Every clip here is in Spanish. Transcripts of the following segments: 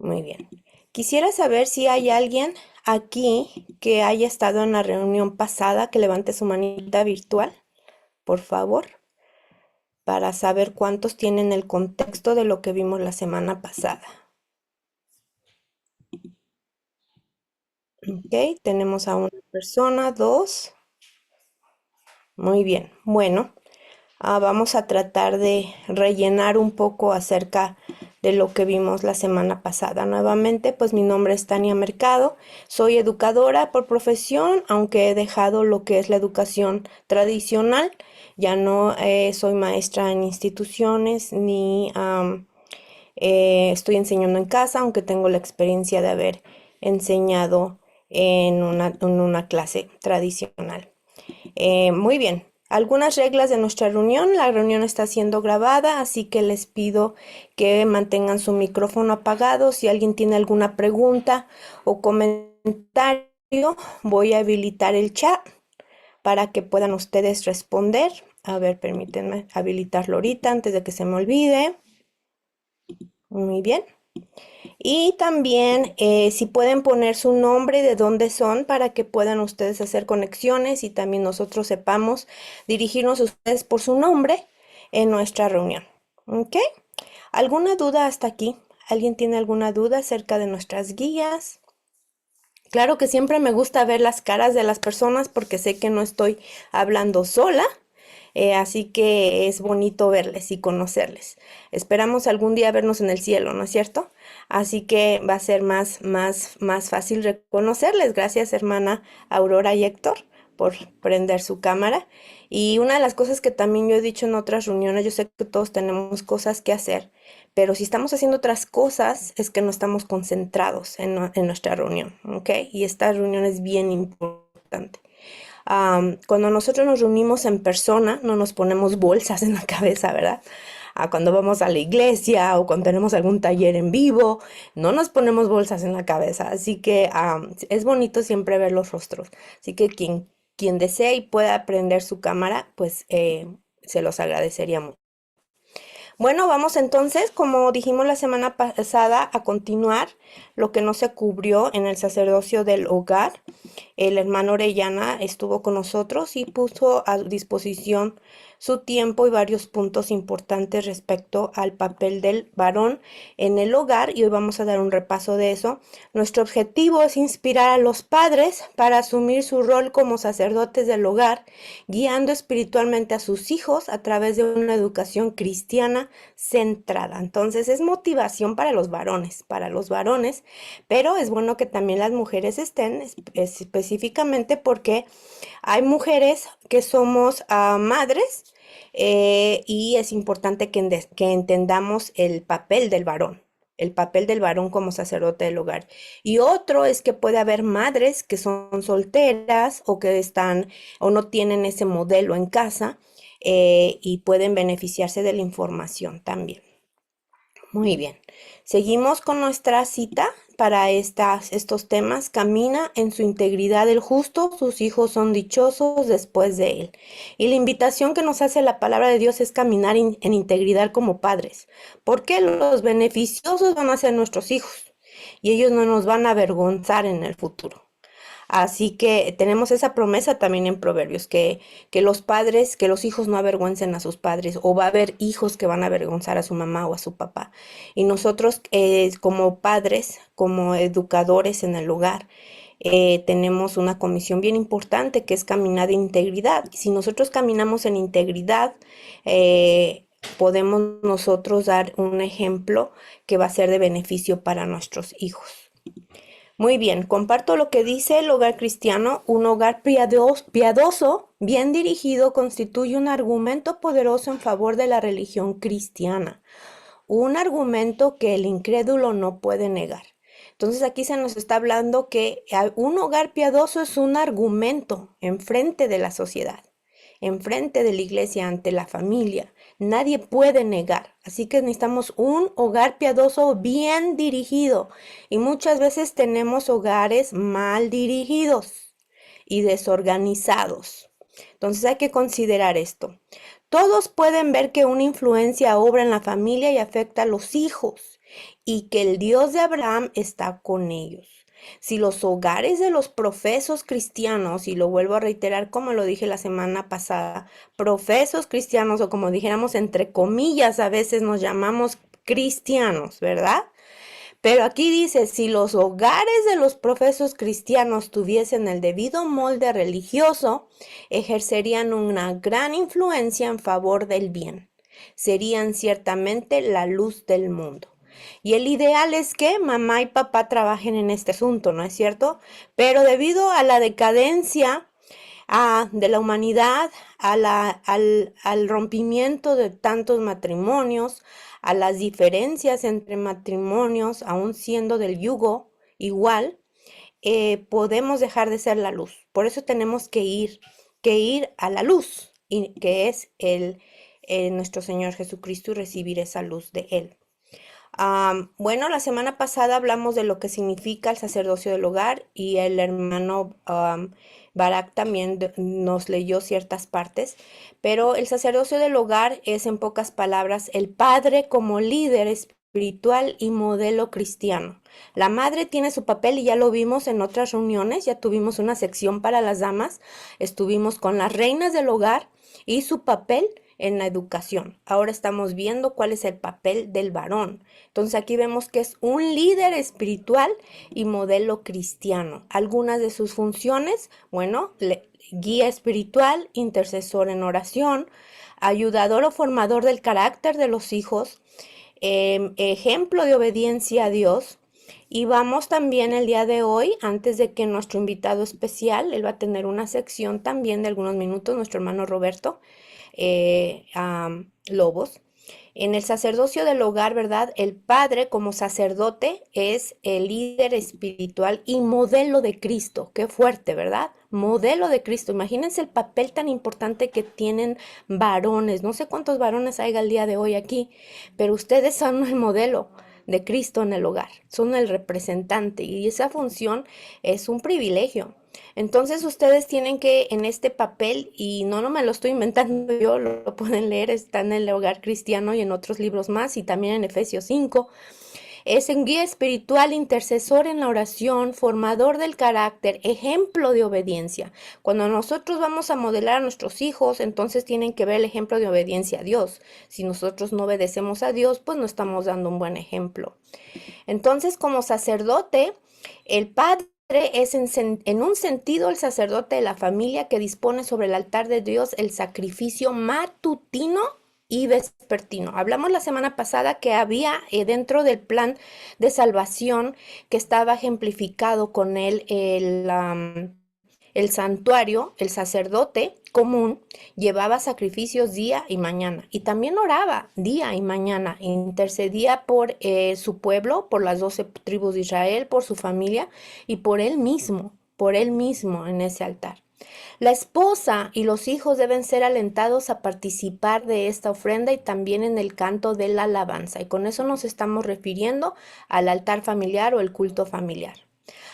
Muy bien. Quisiera saber si hay alguien aquí que haya estado en la reunión pasada, que levante su manita virtual, por favor, para saber cuántos tienen el contexto de lo que vimos la semana pasada. Ok, tenemos a una persona, dos. Muy bien. Bueno, vamos a tratar de rellenar un poco acerca de lo que vimos la semana pasada. Nuevamente, pues mi nombre es Tania Mercado, soy educadora por profesión, aunque he dejado lo que es la educación tradicional. Ya no soy maestra en instituciones ni estoy enseñando en casa, aunque tengo la experiencia de haber enseñado en una clase tradicional. Muy bien. Algunas reglas de nuestra reunión. La reunión está siendo grabada, así que les pido que mantengan su micrófono apagado. Si alguien tiene alguna pregunta o comentario, voy a habilitar el chat para que puedan ustedes responder. A ver, permítanme habilitarlo ahorita antes de que se me olvide. Muy bien. Y también si pueden poner su nombre y de dónde son para que puedan ustedes hacer conexiones y también nosotros sepamos dirigirnos a ustedes por su nombre en nuestra reunión. ¿Ok? ¿Alguna duda hasta aquí? ¿Alguien tiene alguna duda acerca de nuestras guías? Claro que siempre me gusta ver las caras de las personas porque sé que no estoy hablando sola, así que es bonito verles y conocerles. Esperamos algún día vernos en el cielo, ¿no es cierto? Así que va a ser más fácil reconocerles. Gracias, hermana Aurora y Héctor, por prender su cámara. Y una de las cosas que también yo he dicho en otras reuniones, yo sé que todos tenemos cosas que hacer, pero si estamos haciendo otras cosas, es que no estamos concentrados en nuestra reunión, ¿ok? Y esta reunión es bien importante. Cuando nosotros nos reunimos en persona, no nos ponemos bolsas en la cabeza, ¿verdad? Cuando vamos a la iglesia o cuando tenemos algún taller en vivo, no nos ponemos bolsas en la cabeza. Así que es bonito siempre ver los rostros. Así que quien desee y pueda prender su cámara, pues se los agradecería mucho. Bueno, vamos entonces, como dijimos la semana pasada, a continuar lo que no se cubrió en el sacerdocio del hogar. El hermano Orellana estuvo con nosotros y puso a disposición su tiempo y varios puntos importantes respecto al papel del varón en el hogar y hoy vamos a dar un repaso de eso. Nuestro objetivo es inspirar a los padres para asumir su rol como sacerdotes del hogar, guiando espiritualmente a sus hijos a través de una educación cristiana centrada. Entonces es motivación para los varones, pero es bueno que también las mujeres estén específicamente porque hay mujeres que somos madres y es importante que entendamos el papel del varón como sacerdote del hogar. Y otro es que puede haber madres que son solteras o que están o no tienen ese modelo en casa y pueden beneficiarse de la información también. Muy bien. Seguimos con nuestra cita para estos temas. Camina en su integridad el justo, sus hijos son dichosos después de él. Y la invitación que nos hace la palabra de Dios es caminar en integridad como padres, porque los beneficiosos van a ser nuestros hijos y ellos no nos van a avergonzar en el futuro. Así que tenemos esa promesa también en Proverbios, que los padres, que los hijos no avergüencen a sus padres, o va a haber hijos que van a avergonzar a su mamá o a su papá. Y nosotros como padres, como educadores en el hogar, tenemos una comisión bien importante que es caminar en integridad. Si nosotros caminamos en integridad, podemos nosotros dar un ejemplo que va a ser de beneficio para nuestros hijos. Muy bien, comparto lo que dice el hogar cristiano. Un hogar piadoso, bien dirigido, constituye un argumento poderoso en favor de la religión cristiana. Un argumento que el incrédulo no puede negar. Entonces aquí se nos está hablando que un hogar piadoso es un argumento en frente de la sociedad, en frente de la iglesia, ante la familia. Nadie puede negar. Así que necesitamos un hogar piadoso bien dirigido. Y muchas veces tenemos hogares mal dirigidos y desorganizados. Entonces hay que considerar esto. Todos pueden ver que una influencia obra en la familia y afecta a los hijos. y que el Dios de Abraham está con ellos. Si los hogares de los profesos cristianos, y lo vuelvo a reiterar como lo dije la semana pasada, profesos cristianos o como dijéramos entre comillas, a veces nos llamamos cristianos, ¿verdad? Pero aquí dice, si los hogares de los profesos cristianos tuviesen el debido molde religioso, ejercerían una gran influencia en favor del bien. Serían ciertamente la luz del mundo. Y el ideal es que mamá y papá trabajen en este asunto, ¿no es cierto? Pero debido a la decadencia de la humanidad, al rompimiento de tantos matrimonios, a las diferencias entre matrimonios, aún siendo del yugo igual, podemos dejar de ser la luz. Por eso tenemos que ir a la luz, y que es nuestro Señor Jesucristo, y recibir esa luz de Él. Bueno, la semana pasada hablamos de lo que significa el sacerdocio del hogar y el hermano Barak también nos leyó ciertas partes, pero el sacerdocio del hogar es, en pocas palabras, el padre como líder espiritual y modelo cristiano. La madre tiene su papel y ya lo vimos en otras reuniones, ya tuvimos una sección para las damas, estuvimos con las reinas del hogar y su papel en la educación. Ahora estamos viendo cuál es el papel del varón. Entonces aquí vemos que es un líder espiritual y modelo cristiano. Algunas de sus funciones, bueno, guía espiritual, intercesor en oración, ayudador o formador del carácter de los hijos, ejemplo de obediencia a Dios. Y vamos también el día de hoy, antes de que nuestro invitado especial, él va a tener una sección también de algunos minutos, nuestro hermano Roberto Lobos. En el sacerdocio del hogar, ¿verdad? El padre como sacerdote es el líder espiritual y modelo de Cristo. Qué fuerte, ¿verdad? Modelo de Cristo. Imagínense el papel tan importante que tienen varones. No sé cuántos varones hay al día de hoy aquí, pero ustedes son el modelo de Cristo en el hogar. Son el representante y esa función es un privilegio. Entonces ustedes tienen que en este papel, y no me lo estoy inventando yo, lo pueden leer, está en el Hogar Cristiano y en otros libros más, y también en Efesios 5, es un guía espiritual, intercesor en la oración, formador del carácter, ejemplo de obediencia. Cuando nosotros vamos a modelar a nuestros hijos, entonces tienen que ver el ejemplo de obediencia a Dios. Si nosotros no obedecemos a Dios, pues no estamos dando un buen ejemplo. Entonces, como sacerdote, el padre es en un sentido el sacerdote de la familia que dispone sobre el altar de Dios el sacrificio matutino y vespertino. Hablamos la semana pasada que había dentro del plan de salvación que estaba ejemplificado con el santuario, el sacerdote común llevaba sacrificios día y mañana y también oraba día y mañana, intercedía por su pueblo, por las 12 tribus de Israel, por su familia y por él mismo en ese altar. La esposa y los hijos deben ser alentados a participar de esta ofrenda y también en el canto de la alabanza. Y con eso nos estamos refiriendo al altar familiar o el culto familiar.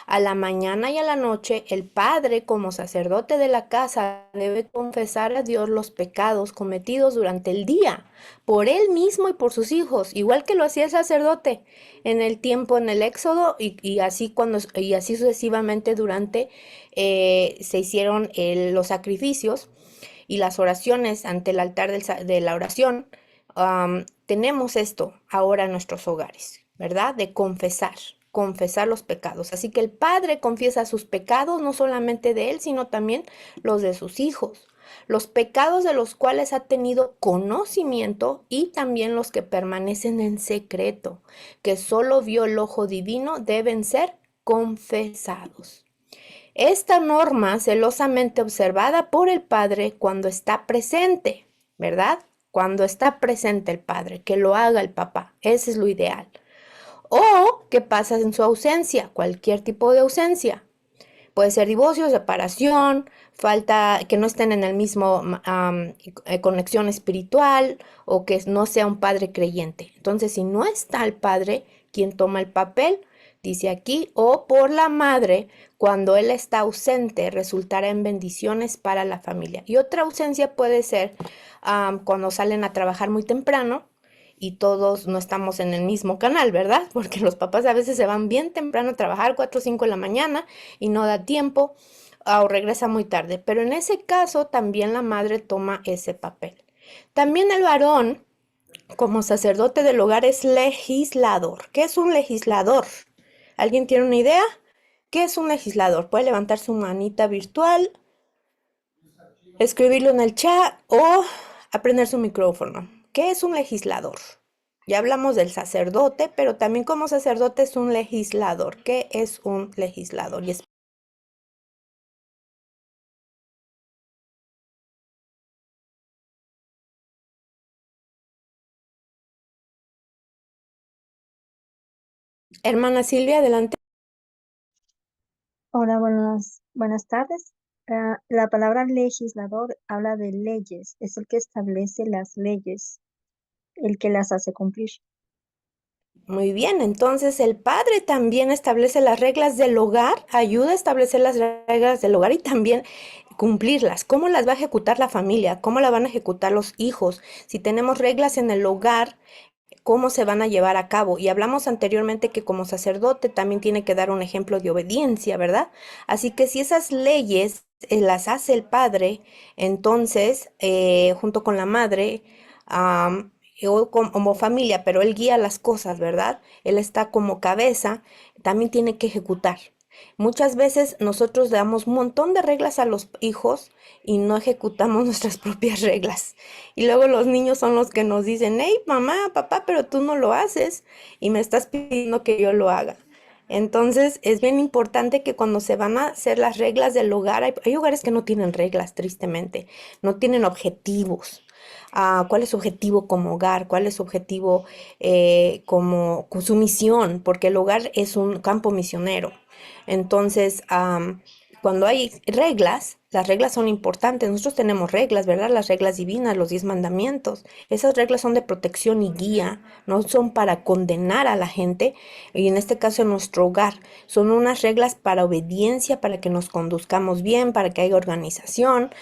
A la mañana y a la noche, el padre, como sacerdote de la casa, debe confesar a Dios los pecados cometidos durante el día, por él mismo y por sus hijos, igual que lo hacía el sacerdote en el tiempo en el Éxodo y así sucesivamente durante se hicieron los sacrificios y las oraciones ante el altar de la oración. Tenemos esto ahora en nuestros hogares, ¿verdad? De confesar los pecados. Así que el padre confiesa sus pecados, no solamente de él, sino también los de sus hijos. Los pecados de los cuales ha tenido conocimiento y también los que permanecen en secreto, que solo vio el ojo divino, deben ser confesados. Esta norma celosamente observada por el padre cuando está presente, ¿verdad? Cuando está presente el padre, que lo haga el papá, ese es lo ideal. O qué pasa en su ausencia, cualquier tipo de ausencia. Puede ser divorcio, separación, falta que no estén en el mismo conexión espiritual o que no sea un padre creyente. Entonces, si no está el padre, quien toma el papel, dice aquí, o por la madre, cuando él está ausente, resultará en bendiciones para la familia. Y otra ausencia puede ser cuando salen a trabajar muy temprano y todos no estamos en el mismo canal, ¿verdad? Porque los papás a veces se van bien temprano a trabajar, 4 o 5 de la mañana, y no da tiempo, o regresa muy tarde. Pero en ese caso también la madre toma ese papel. También el varón, como sacerdote del hogar, es legislador. ¿Qué es un legislador? ¿Alguien tiene una idea? ¿Qué es un legislador? Puede levantar su manita virtual, escribirlo en el chat o aprender su micrófono. ¿Qué es un legislador? Ya hablamos del sacerdote, pero también como sacerdote es un legislador. ¿Qué es un legislador? Hermana Silvia, adelante. Hola, buenas tardes. La palabra legislador habla de leyes, es el que establece las leyes, el que las hace cumplir. Muy bien, entonces el padre también establece las reglas del hogar, ayuda a establecer las reglas del hogar y también cumplirlas. ¿Cómo las va a ejecutar la familia? ¿Cómo la van a ejecutar los hijos? Si tenemos reglas en el hogar, cómo se van a llevar a cabo. Y hablamos anteriormente que como sacerdote también tiene que dar un ejemplo de obediencia, ¿verdad? Así que si esas leyes las hace el padre, entonces, junto con la madre, o como familia, pero él guía las cosas, ¿verdad? Él está como cabeza, también tiene que ejecutar. Muchas veces nosotros damos un montón de reglas a los hijos y no ejecutamos nuestras propias reglas. Y luego los niños son los que nos dicen, hey, mamá, papá, pero tú no lo haces y me estás pidiendo que yo lo haga. Entonces es bien importante que cuando se van a hacer las reglas del hogar, hay hogares que no tienen reglas, tristemente, no tienen objetivos. ¿Cuál es su objetivo como hogar? ¿Cuál es su objetivo como con su misión? Porque el hogar es un campo misionero. Entonces, cuando hay reglas, las reglas son importantes. Nosotros tenemos reglas, ¿verdad? Las reglas divinas, los 10 mandamientos. Esas reglas son de protección y guía, no son para condenar a la gente. Y en este caso, en nuestro hogar, son unas reglas para obediencia, para que nos conduzcamos bien, para que haya organización,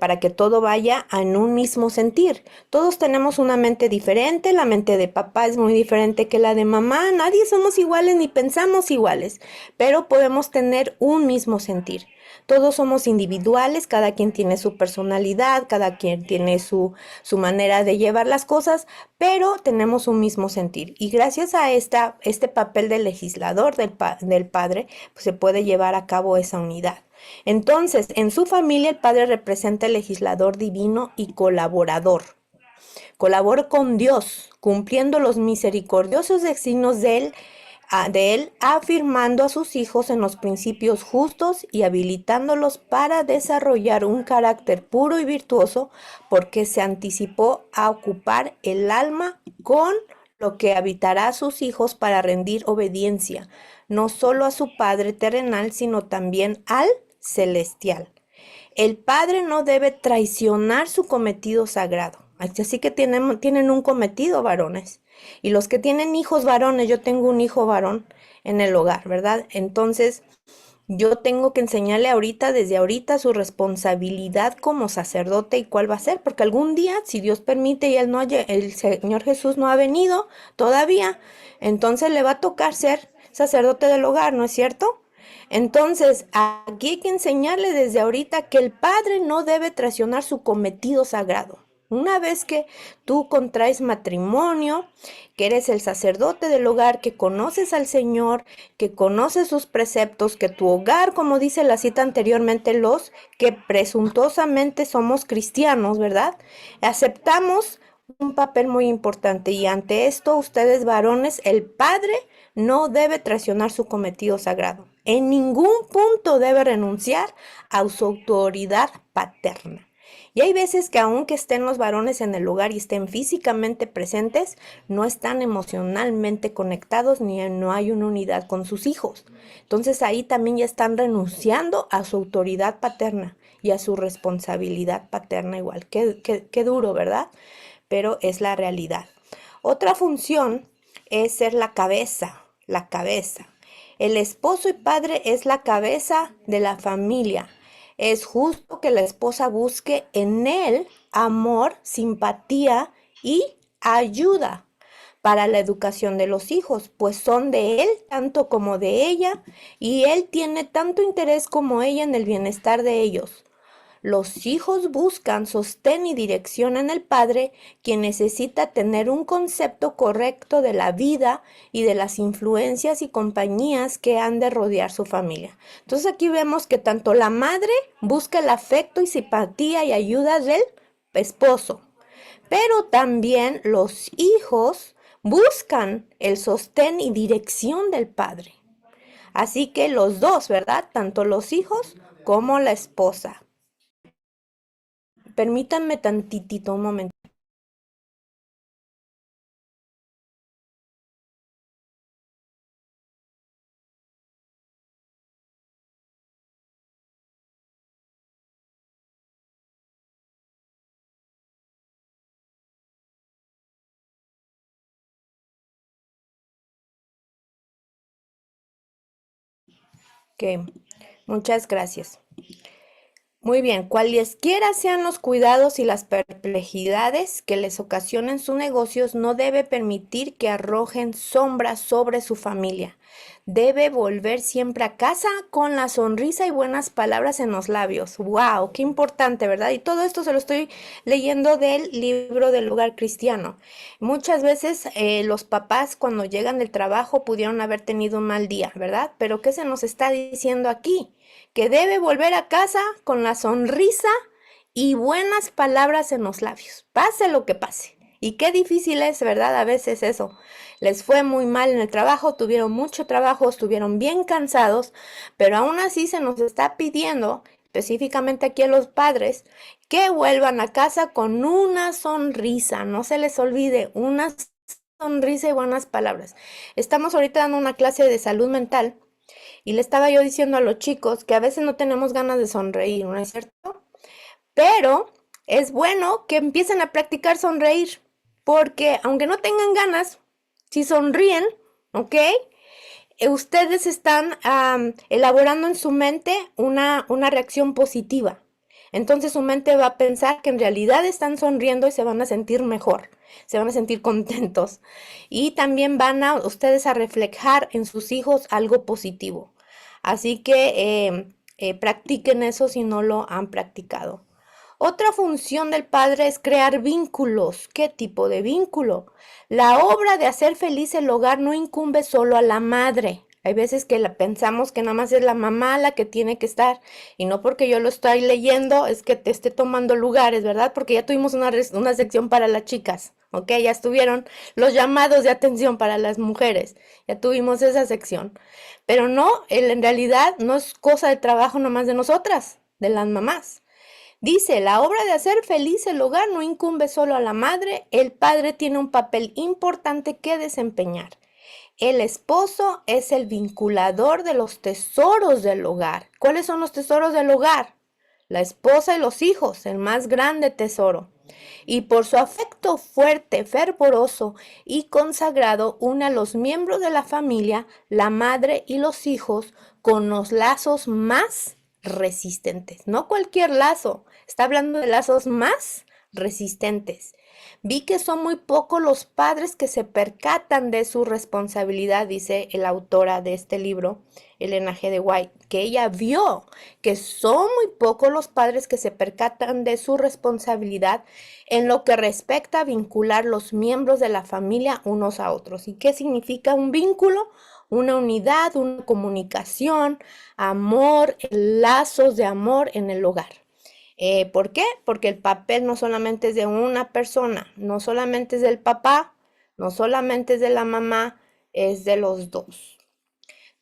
para que todo vaya en un mismo sentir. Todos tenemos una mente diferente, la mente de papá es muy diferente que la de mamá, nadie somos iguales ni pensamos iguales, pero podemos tener un mismo sentir. Todos somos individuales, cada quien tiene su personalidad, cada quien tiene su manera de llevar las cosas, pero tenemos un mismo sentir. Y gracias a este papel del legislador, del padre, pues se puede llevar a cabo esa unidad. Entonces, en su familia el padre representa el legislador divino y colaborador. Colabora con Dios, cumpliendo los misericordiosos designios de él, afirmando a sus hijos en los principios justos y habilitándolos para desarrollar un carácter puro y virtuoso, porque se anticipó a ocupar el alma con lo que habitará a sus hijos para rendir obediencia, no solo a su Padre terrenal, sino también al celestial. El padre no debe traicionar su cometido sagrado. Así que tienen un cometido, varones. Y los que tienen hijos varones, yo tengo un hijo varón en el hogar, ¿verdad? Entonces, yo tengo que enseñarle ahorita, desde ahorita, su responsabilidad como sacerdote y cuál va a ser, porque algún día, si Dios permite y el Señor Jesús no ha venido todavía, entonces le va a tocar ser sacerdote del hogar, ¿no es cierto? Entonces, aquí hay que enseñarle desde ahorita que el padre no debe traicionar su cometido sagrado. Una vez que tú contraes matrimonio, que eres el sacerdote del hogar, que conoces al Señor, que conoces sus preceptos, que tu hogar, como dice la cita anteriormente, los que presuntuosamente somos cristianos, ¿verdad? Aceptamos un papel muy importante y ante esto ustedes varones, el padre no debe traicionar su cometido sagrado. En ningún punto debe renunciar a su autoridad paterna. Y hay veces que aunque estén los varones en el lugar y estén físicamente presentes, no están emocionalmente conectados ni no hay una unidad con sus hijos. Entonces ahí también ya están renunciando a su autoridad paterna y a su responsabilidad paterna igual. Qué duro, ¿verdad? Pero es la realidad. Otra función es ser la cabeza, la cabeza. El esposo y padre es la cabeza de la familia. Es justo que la esposa busque en él amor, simpatía y ayuda. para la educación de los hijos, pues son de él tanto como de ella, y él tiene tanto interés como ella en el bienestar de ellos. Los hijos buscan sostén y dirección en el padre, quien necesita tener un concepto correcto de la vida y de las influencias y compañías que han de rodear su familia. Entonces aquí vemos que tanto la madre busca el afecto y simpatía y ayuda del esposo, pero también los hijos buscan el sostén y dirección del padre. Así que los dos, ¿verdad? Tanto los hijos como la esposa. Permítanme tantitito, un momento. Ok, muchas gracias. Muy bien, cualesquiera sean los cuidados y las perplejidades que les ocasionen sus negocios, no debe permitir que arrojen sombras sobre su familia. Debe volver siempre a casa con la sonrisa y buenas palabras en los labios. ¡Wow! ¡Qué importante!, ¿verdad? Y todo esto se lo estoy leyendo del libro del Hogar Cristiano. Muchas veces los papás cuando llegan del trabajo pudieron haber tenido un mal día, ¿verdad? Pero ¿qué se nos está diciendo aquí? Que debe volver a casa con la sonrisa y buenas palabras en los labios, pase lo que pase. Y qué difícil es, ¿verdad? A veces eso. Les fue muy mal en el trabajo, tuvieron mucho trabajo, estuvieron bien cansados, pero aún así se nos está pidiendo, específicamente aquí a los padres, que vuelvan a casa con una sonrisa. No se les olvide, una sonrisa y buenas palabras. Estamos ahorita dando una clase de salud mental y le estaba yo diciendo a los chicos que a veces no tenemos ganas de sonreír, ¿no es cierto? Pero es bueno que empiecen a practicar sonreír, porque aunque no tengan ganas, si sonríen, ¿ok? Ustedes están elaborando en su mente una reacción positiva. Entonces su mente va a pensar que en realidad están sonriendo y se van a sentir mejor, se van a sentir contentos. Y también van a ustedes a reflejar en sus hijos algo positivo. Así que practiquen eso si no lo han practicado. Otra función del padre es crear vínculos. ¿Qué tipo de vínculo? La obra de hacer feliz el hogar no incumbe solo a la madre. Hay veces que pensamos que nada más es la mamá la que tiene que estar, y no porque yo lo estoy leyendo es que te esté tomando lugares, ¿verdad? Porque ya tuvimos una sección para las chicas, ¿ok? Ya estuvieron los llamados de atención para las mujeres, ya tuvimos esa sección. Pero no, en realidad no es cosa de trabajo nomás de nosotras, de las mamás. Dice, la obra de hacer feliz el hogar no incumbe solo a la madre, el padre tiene un papel importante que desempeñar. El esposo es el vinculador de los tesoros del hogar. ¿Cuáles son los tesoros del hogar? La esposa y los hijos, el más grande tesoro. Y por su afecto fuerte, fervoroso y consagrado, une a los miembros de la familia, la madre y los hijos, con los lazos más resistentes. No cualquier lazo, está hablando de lazos más resistentes. Vi que son muy pocos los padres que se percatan de su responsabilidad, dice la autora de este libro, Elena G. de White, que ella vio que son muy pocos los padres que se percatan de su responsabilidad en lo que respecta a vincular los miembros de la familia unos a otros. ¿Y qué significa un vínculo? Una unidad, una comunicación, amor, lazos de amor en el hogar. ¿Por qué? Porque el papel no solamente es de una persona, no solamente es del papá, no solamente es de la mamá, es de los dos.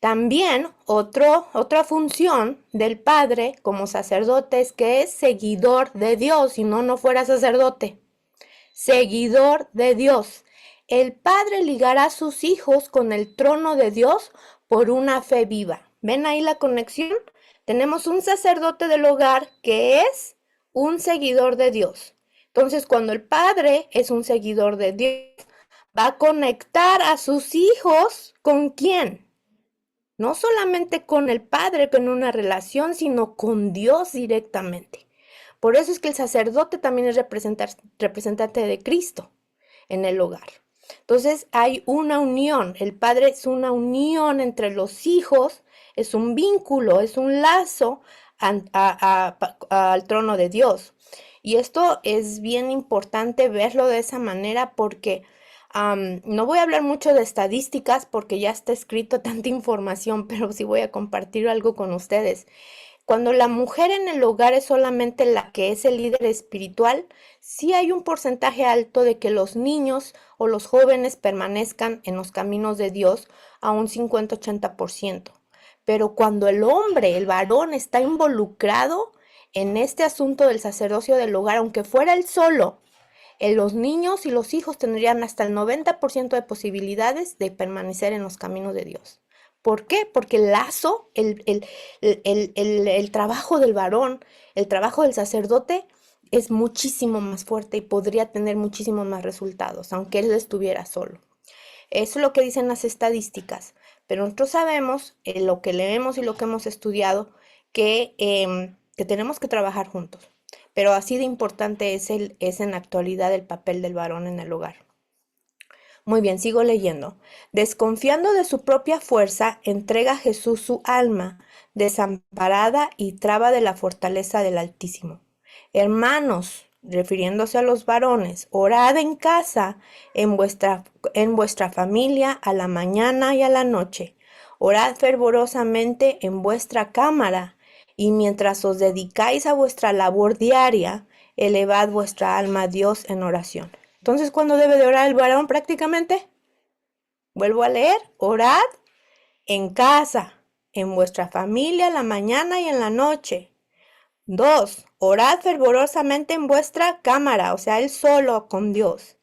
También otra función del padre como sacerdote es que es seguidor de Dios, si no, no fuera sacerdote. Seguidor de Dios. El padre ligará a sus hijos con el trono de Dios por una fe viva. ¿Ven ahí la conexión? Tenemos un sacerdote del hogar que es un seguidor de Dios. Entonces, cuando el padre es un seguidor de Dios, va a conectar a sus hijos ¿con quién? No solamente con el padre, con una relación, sino con Dios directamente. Por eso es que el sacerdote también es representante de Cristo en el hogar. Entonces hay una unión, el padre es una unión entre los hijos, es un vínculo, es un lazo al trono de Dios. Y esto es bien importante verlo de esa manera porque no voy a hablar mucho de estadísticas porque ya está escrito tanta información, pero sí voy a compartir algo con ustedes. Cuando la mujer en el hogar es solamente la que es el líder espiritual, sí hay un porcentaje alto de que los niños o los jóvenes permanezcan en los caminos de Dios a un 50-80%. Pero cuando el hombre, el varón, está involucrado en este asunto del sacerdocio del hogar, aunque fuera él solo, los niños y los hijos tendrían hasta el 90% de posibilidades de permanecer en los caminos de Dios. ¿Por qué? Porque el lazo, el trabajo del varón, el trabajo del sacerdote es muchísimo más fuerte y podría tener muchísimos más resultados, aunque él estuviera solo. Eso es lo que dicen las estadísticas, pero nosotros sabemos, lo que leemos y lo que hemos estudiado, que tenemos que trabajar juntos. Pero así de importante es en la actualidad el papel del varón en el hogar. Muy bien, sigo leyendo. Desconfiando de su propia fuerza, entrega a Jesús su alma, desamparada y traba de la fortaleza del Altísimo. Hermanos, refiriéndose a los varones, orad en casa, en vuestra familia, a la mañana y a la noche. Orad fervorosamente en vuestra cámara, y mientras os dedicáis a vuestra labor diaria, elevad vuestra alma a Dios en oración. Entonces, ¿cuándo debe de orar el varón prácticamente? Vuelvo a leer, orad en casa, en vuestra familia, en la mañana y en la noche. 2. Orad fervorosamente en vuestra cámara, o sea, él solo con Dios.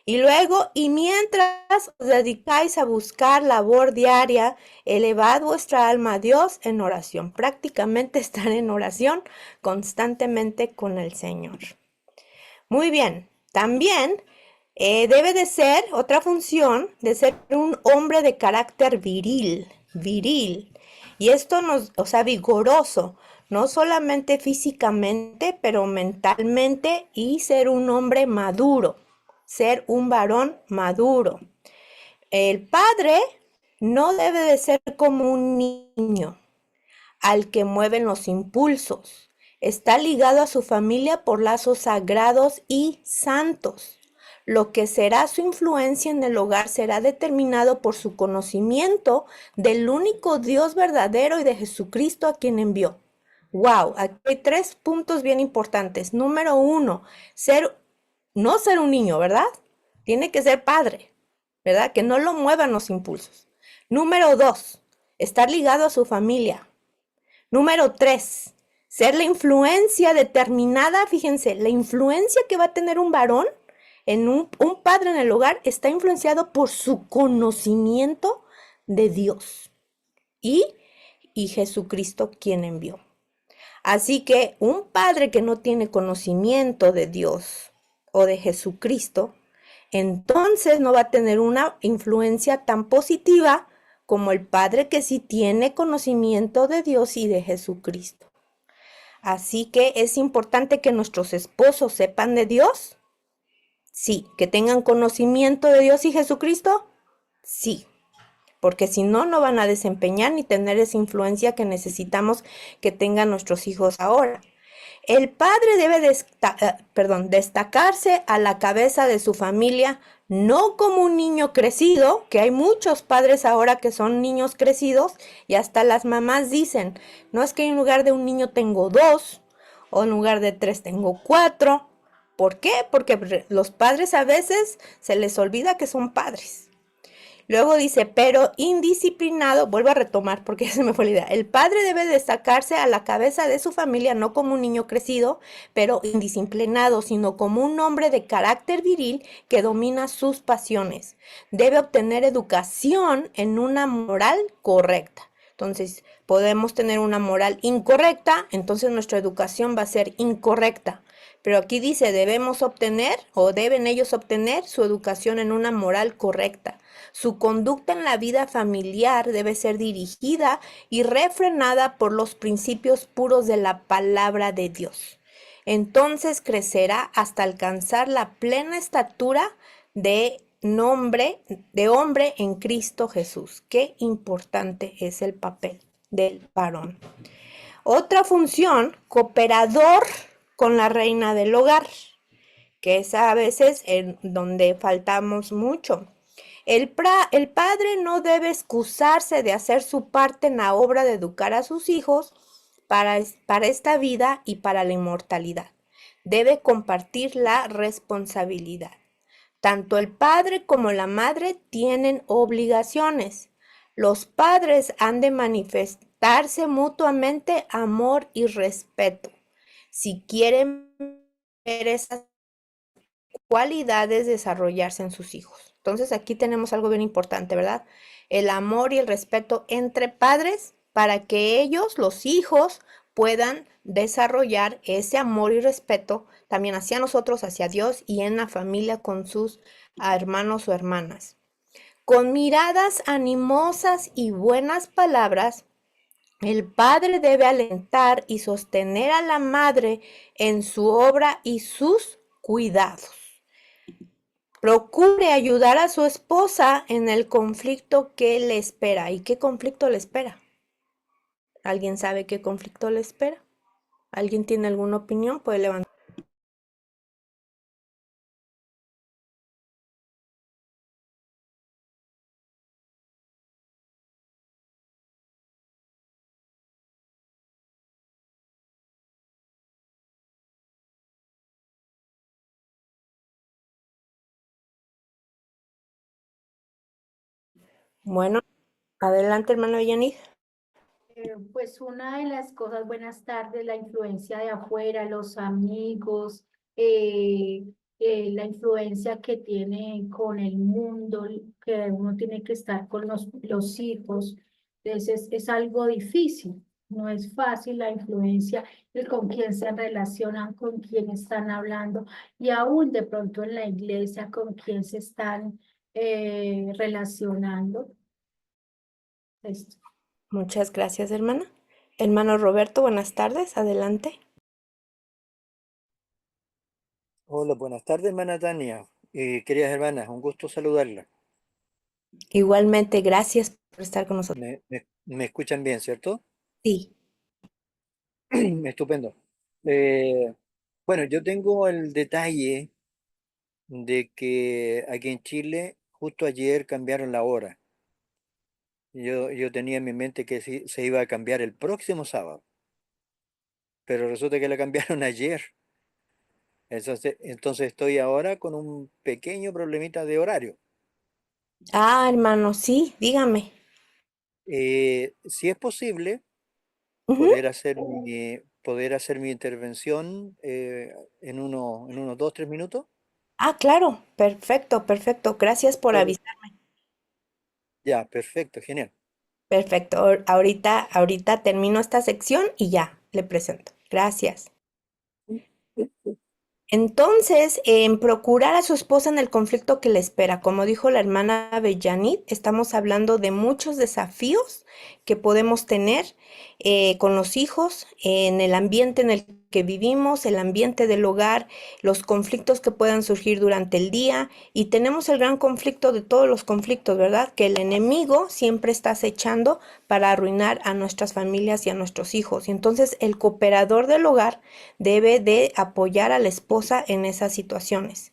Y luego, y mientras os dedicáis a buscar labor diaria, elevad vuestra alma a Dios en oración. Prácticamente estar en oración constantemente con el Señor. Muy bien. También debe de ser otra función de ser un hombre de carácter viril. Y esto o sea, vigoroso, no solamente físicamente, pero mentalmente y ser un hombre maduro, ser un varón maduro. El padre no debe de ser como un niño al que mueven los impulsos. Está ligado a su familia por lazos sagrados y santos. Lo que será su influencia en el hogar será determinado por su conocimiento del único Dios verdadero y de Jesucristo a quien envió. Wow, aquí hay 3 puntos bien importantes. Número 1, no ser un niño, ¿verdad? Tiene que ser padre, ¿verdad? Que no lo muevan los impulsos. Número 2, estar ligado a su familia. Número 3, ser la influencia determinada. Fíjense, la influencia que va a tener un varón en un padre en el hogar está influenciado por su conocimiento de Dios y, y Jesucristo quien envió. Así que un padre que no tiene conocimiento de Dios o de Jesucristo, entonces no va a tener una influencia tan positiva como el padre que sí tiene conocimiento de Dios y de Jesucristo. Así que es importante que nuestros esposos sepan de Dios. Sí. Que tengan conocimiento de Dios y Jesucristo. Sí. Porque si no, no van a desempeñar ni tener esa influencia que necesitamos que tengan nuestros hijos ahora. El padre debe destacarse a la cabeza de su familia, no como un niño crecido, que hay muchos padres ahora que son niños crecidos y hasta las mamás dicen, no es que en lugar de un niño tengo 2 o en lugar de 3 tengo 4. ¿Por qué? Porque los padres a veces se les olvida que son padres. Luego dice, pero indisciplinado, vuelvo a retomar porque se me fue la idea. El padre debe destacarse a la cabeza de su familia no como un niño crecido, pero indisciplinado, sino como un hombre de carácter viril que domina sus pasiones. Debe obtener educación en una moral correcta. Entonces, podemos tener una moral incorrecta, entonces nuestra educación va a ser incorrecta. Pero aquí dice, debemos obtener o deben ellos obtener su educación en una moral correcta. Su conducta en la vida familiar debe ser dirigida y refrenada por los principios puros de la palabra de Dios. Entonces crecerá hasta alcanzar la plena estatura de de hombre en Cristo Jesús. Qué importante es el papel del varón. Otra función, cooperador con la reina del hogar, que es a veces en donde faltamos mucho. El padre no debe excusarse de hacer su parte en la obra de educar a sus hijos para esta vida y para la inmortalidad. Debe compartir la responsabilidad. Tanto el padre como la madre tienen obligaciones. Los padres han de manifestarse mutuamente amor y respeto. Si quieren ver esas cualidades desarrollarse en sus hijos. Entonces aquí tenemos algo bien importante, ¿verdad? El amor y el respeto entre padres para que ellos, los hijos, puedan desarrollar ese amor y respeto también hacia nosotros, hacia Dios y en la familia con sus hermanos o hermanas. Con miradas animosas y buenas palabras, el padre debe alentar y sostener a la madre en su obra y sus cuidados. Procure ayudar a su esposa en el conflicto que le espera. ¿Y qué conflicto le espera? ¿Alguien sabe qué conflicto le espera? ¿Alguien tiene alguna opinión? Puede levantar. Bueno, adelante, hermano Yanid. Pues una de las cosas, buenas tardes, la influencia de afuera, los amigos, eh, la influencia que tiene con el mundo, que uno tiene que estar con los hijos. Entonces es algo difícil, no es fácil la influencia, el con quién se relacionan, con quién están hablando y aún de pronto en la iglesia con quién se están relacionando. Esto. Muchas gracias, hermana. Hermano Roberto, buenas tardes. Adelante. Hola, buenas tardes, hermana Tania. Queridas hermanas, un gusto saludarla. Igualmente, gracias por estar con nosotros. Me escuchan bien, ¿cierto? Sí. Estupendo. Eh, bueno, yo tengo el detalle de que aquí en Chile, justo ayer cambiaron la hora. Yo tenía en mi mente que se iba a cambiar el próximo sábado, pero resulta que la cambiaron ayer. Entonces estoy ahora con un pequeño problemita de horario. Ah, hermano, sí, dígame. Si es posible Ujú. poder hacer mi intervención en unos 2, 3 minutos. Ah, claro, perfecto, perfecto. Gracias por Solo- avisar. Ya, perfecto, genial. Perfecto. Ahorita termino esta sección y ya le presento. Gracias. Entonces, en procurar a su esposa en el conflicto que le espera, como dijo la hermana Avellanit, estamos hablando de muchos desafíos que podemos tener con los hijos, en el ambiente en el que vivimos, el ambiente del hogar, los conflictos que puedan surgir durante el día. Y tenemos el gran conflicto de todos los conflictos, ¿verdad? Que el enemigo siempre está acechando para arruinar a nuestras familias y a nuestros hijos. Y entonces el cooperador del hogar debe de apoyar a la esposa en esas situaciones.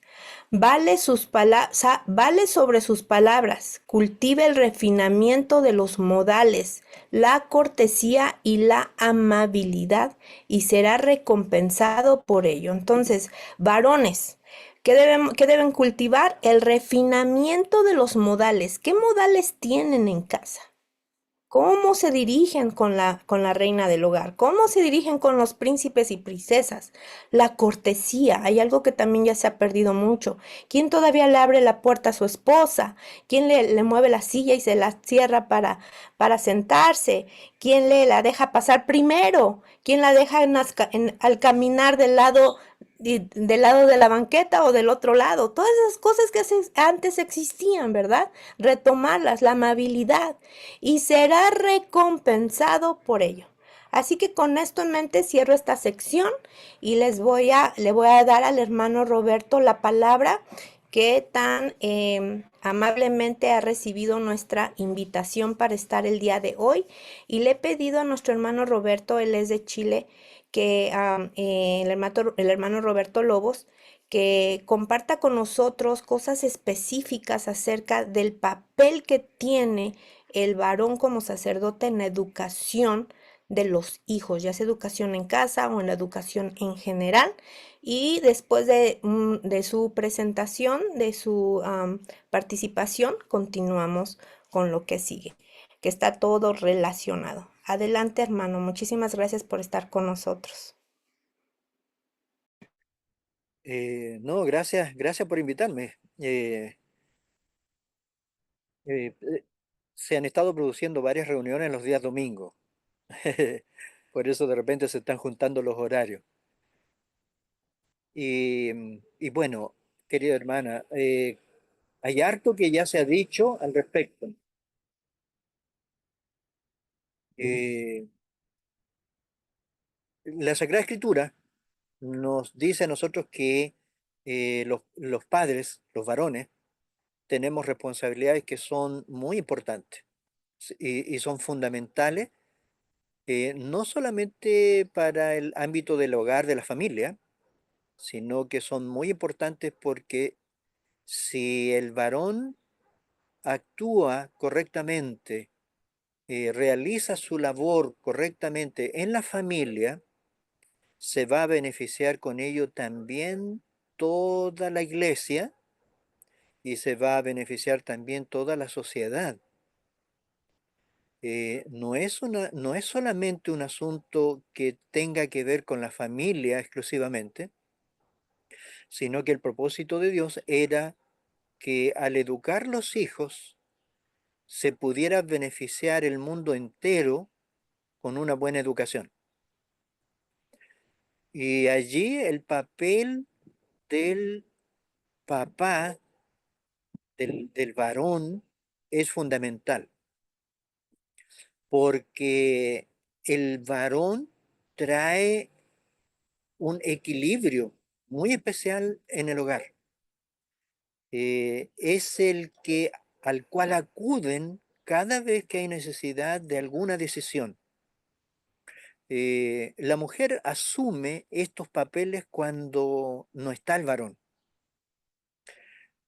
Vale sobre sus palabras, cultive el refinamiento de los modales, la cortesía y la amabilidad y será recompensado por ello. Entonces, varones, qué deben cultivar? El refinamiento de los modales. ¿Qué modales tienen en casa? ¿Cómo se dirigen con la reina del hogar? ¿Cómo se dirigen con los príncipes y princesas? La cortesía, hay algo que también ya se ha perdido mucho. ¿Quién todavía le abre la puerta a su esposa? ¿Quién le mueve la silla y se la cierra para sentarse? ¿Quién la deja pasar primero? ¿Quién la deja al caminar del lado de la banqueta o del otro lado? Todas esas cosas que antes existían, ¿verdad? Retomarlas, la amabilidad y será recompensado por ello. Así que con esto en mente cierro esta sección y le voy a dar al hermano Roberto la palabra que tan amablemente ha recibido nuestra invitación para estar el día de hoy. Y le he pedido a nuestro hermano Roberto, él es de Chile, que el hermano Roberto Lobos, que comparta con nosotros cosas específicas acerca del papel que tiene el varón como sacerdote en la educación de los hijos, ya sea educación en casa o en la educación en general. Y después de su presentación, de su participación, continuamos con lo que sigue, que está todo relacionado. Adelante, hermano. Muchísimas gracias por estar con nosotros. No, gracias por invitarme. Eh, eh, Se han estado produciendo varias reuniones los días domingos. Por eso de repente se están juntando los horarios. Y bueno, querida hermana, hay harto que ya se ha dicho al respecto. Eh, la Sagrada Escritura nos dice a nosotros que los padres, los varones, tenemos responsabilidades que son muy importantes y son fundamentales, no solamente para el ámbito del hogar, de la familia, sino que son muy importantes porque si el varón actúa correctamente, realiza su labor correctamente en la familia, se va a beneficiar con ello también toda la iglesia y se va a beneficiar también toda la sociedad. No es solamente un asunto que tenga que ver con la familia exclusivamente, sino que el propósito de Dios era que al educar los hijos se pudiera beneficiar el mundo entero con una buena educación. Y allí el papel del papá, del varón, es fundamental, porque el varón trae un equilibrio muy especial en el hogar. Es el que al cual acuden cada vez que hay necesidad de alguna decisión. La mujer asume estos papeles cuando no está el varón,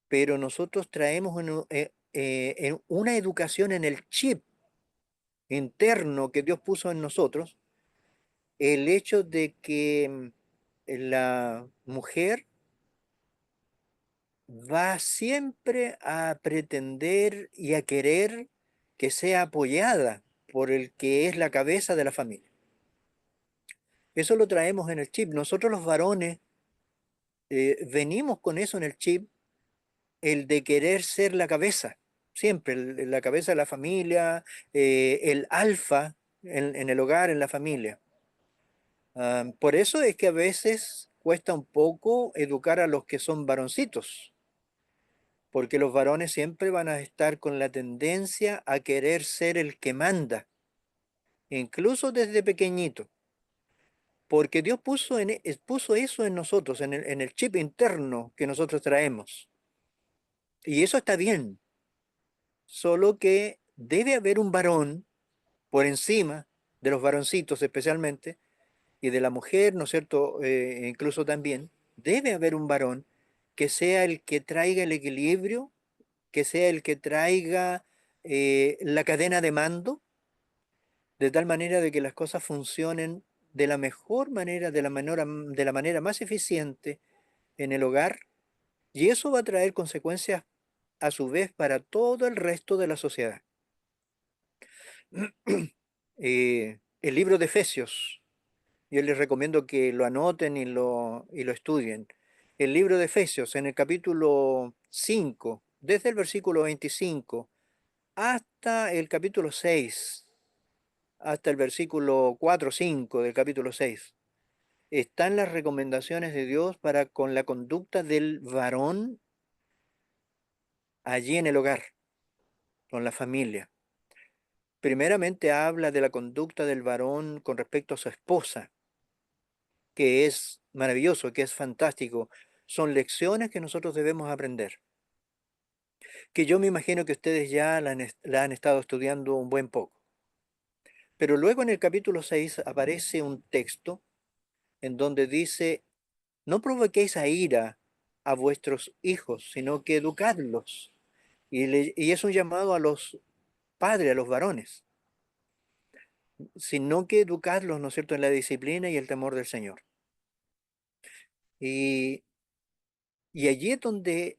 pero nosotros traemos en una educación en el chip interno que Dios puso en nosotros, el hecho de que la mujer va siempre a pretender y a querer que sea apoyada por el que es la cabeza de la familia. Eso lo traemos en el chip. Nosotros los varones venimos con eso en el chip, el de querer ser la cabeza, siempre la cabeza de la familia, el alfa en el hogar, en la familia. Por eso es que a veces cuesta un poco educar a los que son varoncitos, porque los varones siempre van a estar con la tendencia a querer ser el que manda, incluso desde pequeñito, porque Dios puso eso en nosotros, en el chip interno que nosotros traemos. Y eso está bien, solo que debe haber un varón por encima de los varoncitos especialmente, y de la mujer, ¿no es cierto? Incluso también, debe haber un varón que sea el que traiga el equilibrio, que sea el que traiga la cadena de mando, de tal manera de que las cosas funcionen de la mejor manera, de la manera más eficiente en el hogar, y eso va a traer consecuencias a su vez para todo el resto de la sociedad. El libro de Efesios, yo les recomiendo que lo anoten y lo estudien. El libro de Efesios, en el capítulo 5, desde el versículo 25 hasta el capítulo 6, hasta el versículo 4 o 5 del capítulo 6, están las recomendaciones de Dios para con la conducta del varón allí en el hogar, con la familia. Primeramente habla de la conducta del varón con respecto a su esposa, que es maravilloso, que es fantástico. Son lecciones que nosotros debemos aprender. que yo me imagino que ustedes ya la han estado estudiando un buen poco. Pero luego en el capítulo 6 aparece un texto en donde dice, no provoquéis a ira a vuestros hijos, sino que educadlos. Y es un llamado a los padres, a los varones, sino que educadlos, ¿no es cierto?, en la disciplina y el temor del Señor. Y, y allí es donde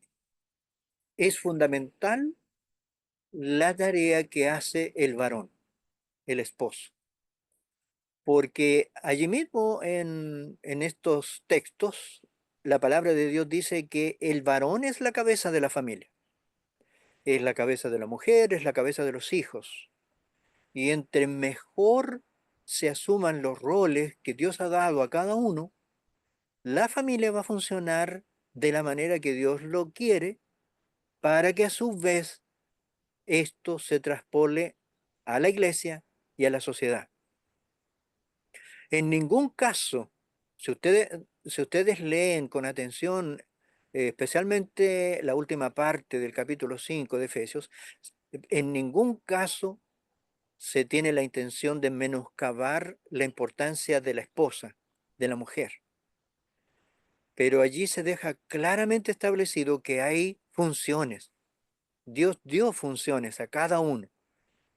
es fundamental la tarea que hace el varón, el esposo. Porque allí mismo en estos textos, la palabra de Dios dice que el varón es la cabeza de la familia, es la cabeza de la mujer, es la cabeza de los hijos. Y entre mejor se asuman los roles que Dios ha dado a cada uno, la familia va a funcionar de la manera que Dios lo quiere, para que a su vez esto se traspole a la iglesia y a la sociedad. En ningún caso, si ustedes leen con atención, especialmente la última parte del capítulo 5 de Efesios, en ningún caso se tiene la intención de menoscabar la importancia de la esposa, de la mujer. Pero allí se deja claramente establecido que hay funciones. Dios dio funciones a cada uno,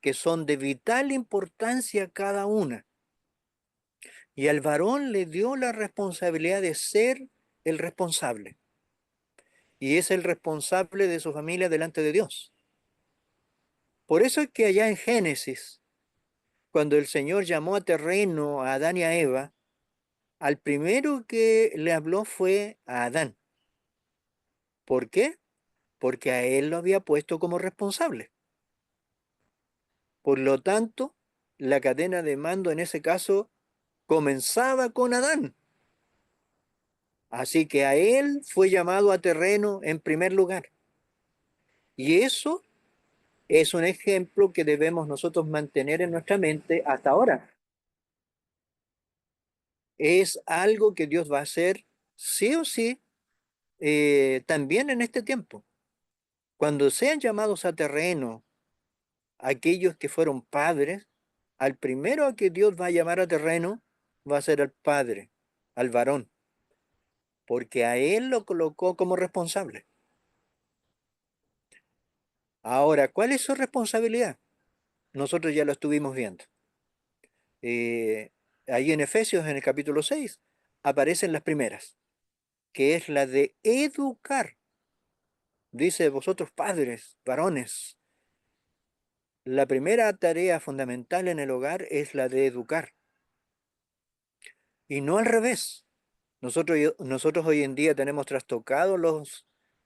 que son de vital importancia cada una. Y al varón le dio la responsabilidad de ser el responsable. Y es el responsable de su familia delante de Dios. Por eso es que allá en Génesis, cuando el Señor llamó a terreno a Adán y a Eva, al primero que le habló fue a Adán. ¿Por qué? Porque a él lo había puesto como responsable. Por lo tanto, la cadena de mando en ese caso comenzaba con Adán. Así que a él fue llamado a terreno en primer lugar. Y eso es un ejemplo que debemos nosotros mantener en nuestra mente hasta ahora. Es algo que Dios va a hacer sí o sí, también en este tiempo. Cuando sean llamados a terreno aquellos que fueron padres, al primero a que Dios va a llamar a terreno va a ser al padre, al varón, porque a él lo colocó como responsable. Ahora, ¿cuál es su responsabilidad? Nosotros ya lo estuvimos viendo. Eh, Ahí en Efesios, en el capítulo 6, aparecen las primeras, que es la de educar. Dice, vosotros padres, varones, la primera tarea fundamental en el hogar es la de educar, y no al revés. Nosotros hoy en día tenemos trastocado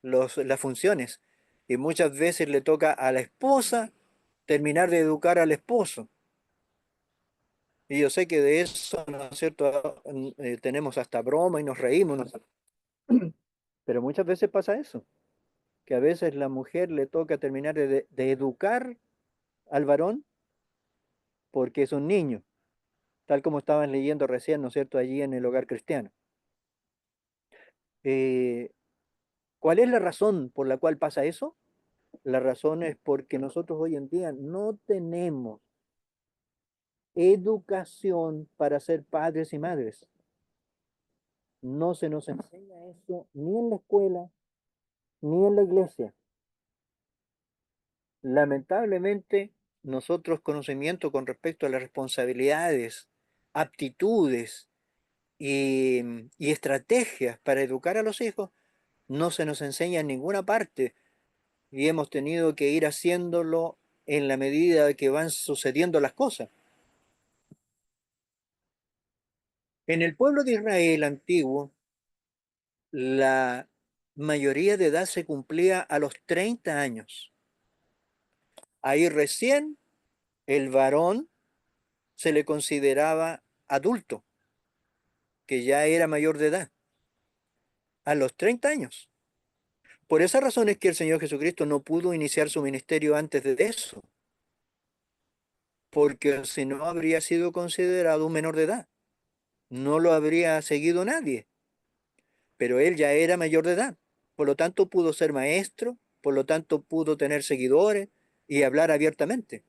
las funciones, y muchas veces le toca a la esposa terminar de educar al esposo. Y yo sé que de eso, ¿no es cierto? Tenemos hasta broma y nos reímos, ¿no? Pero muchas veces pasa eso, que a veces la mujer le toca terminar de educar al varón porque es un niño, tal como estaban leyendo recién, ¿no es cierto?, allí en el hogar cristiano. Eh, ¿Cuál es la razón por la cual pasa eso? La razón es porque nosotros hoy en día no tenemos educación para ser padres y madres. No se nos enseña eso ni en la escuela ni en la iglesia. Lamentablemente, nosotros conocimiento con respecto a las responsabilidades, aptitudes y estrategias para educar a los hijos no se nos enseña en ninguna parte, y hemos tenido que ir haciéndolo en la medida que van sucediendo las cosas. En el pueblo de Israel antiguo, la mayoría de edad se cumplía a los 30 años. Ahí recién el varón se le consideraba adulto, que ya era mayor de edad, a los 30 años. Por esa razón es que el Señor Jesucristo no pudo iniciar su ministerio antes de eso, porque si no habría sido considerado un menor de edad, no lo habría seguido nadie, pero él ya era mayor de edad, por lo tanto pudo ser maestro, por lo tanto pudo tener seguidores y hablar abiertamente.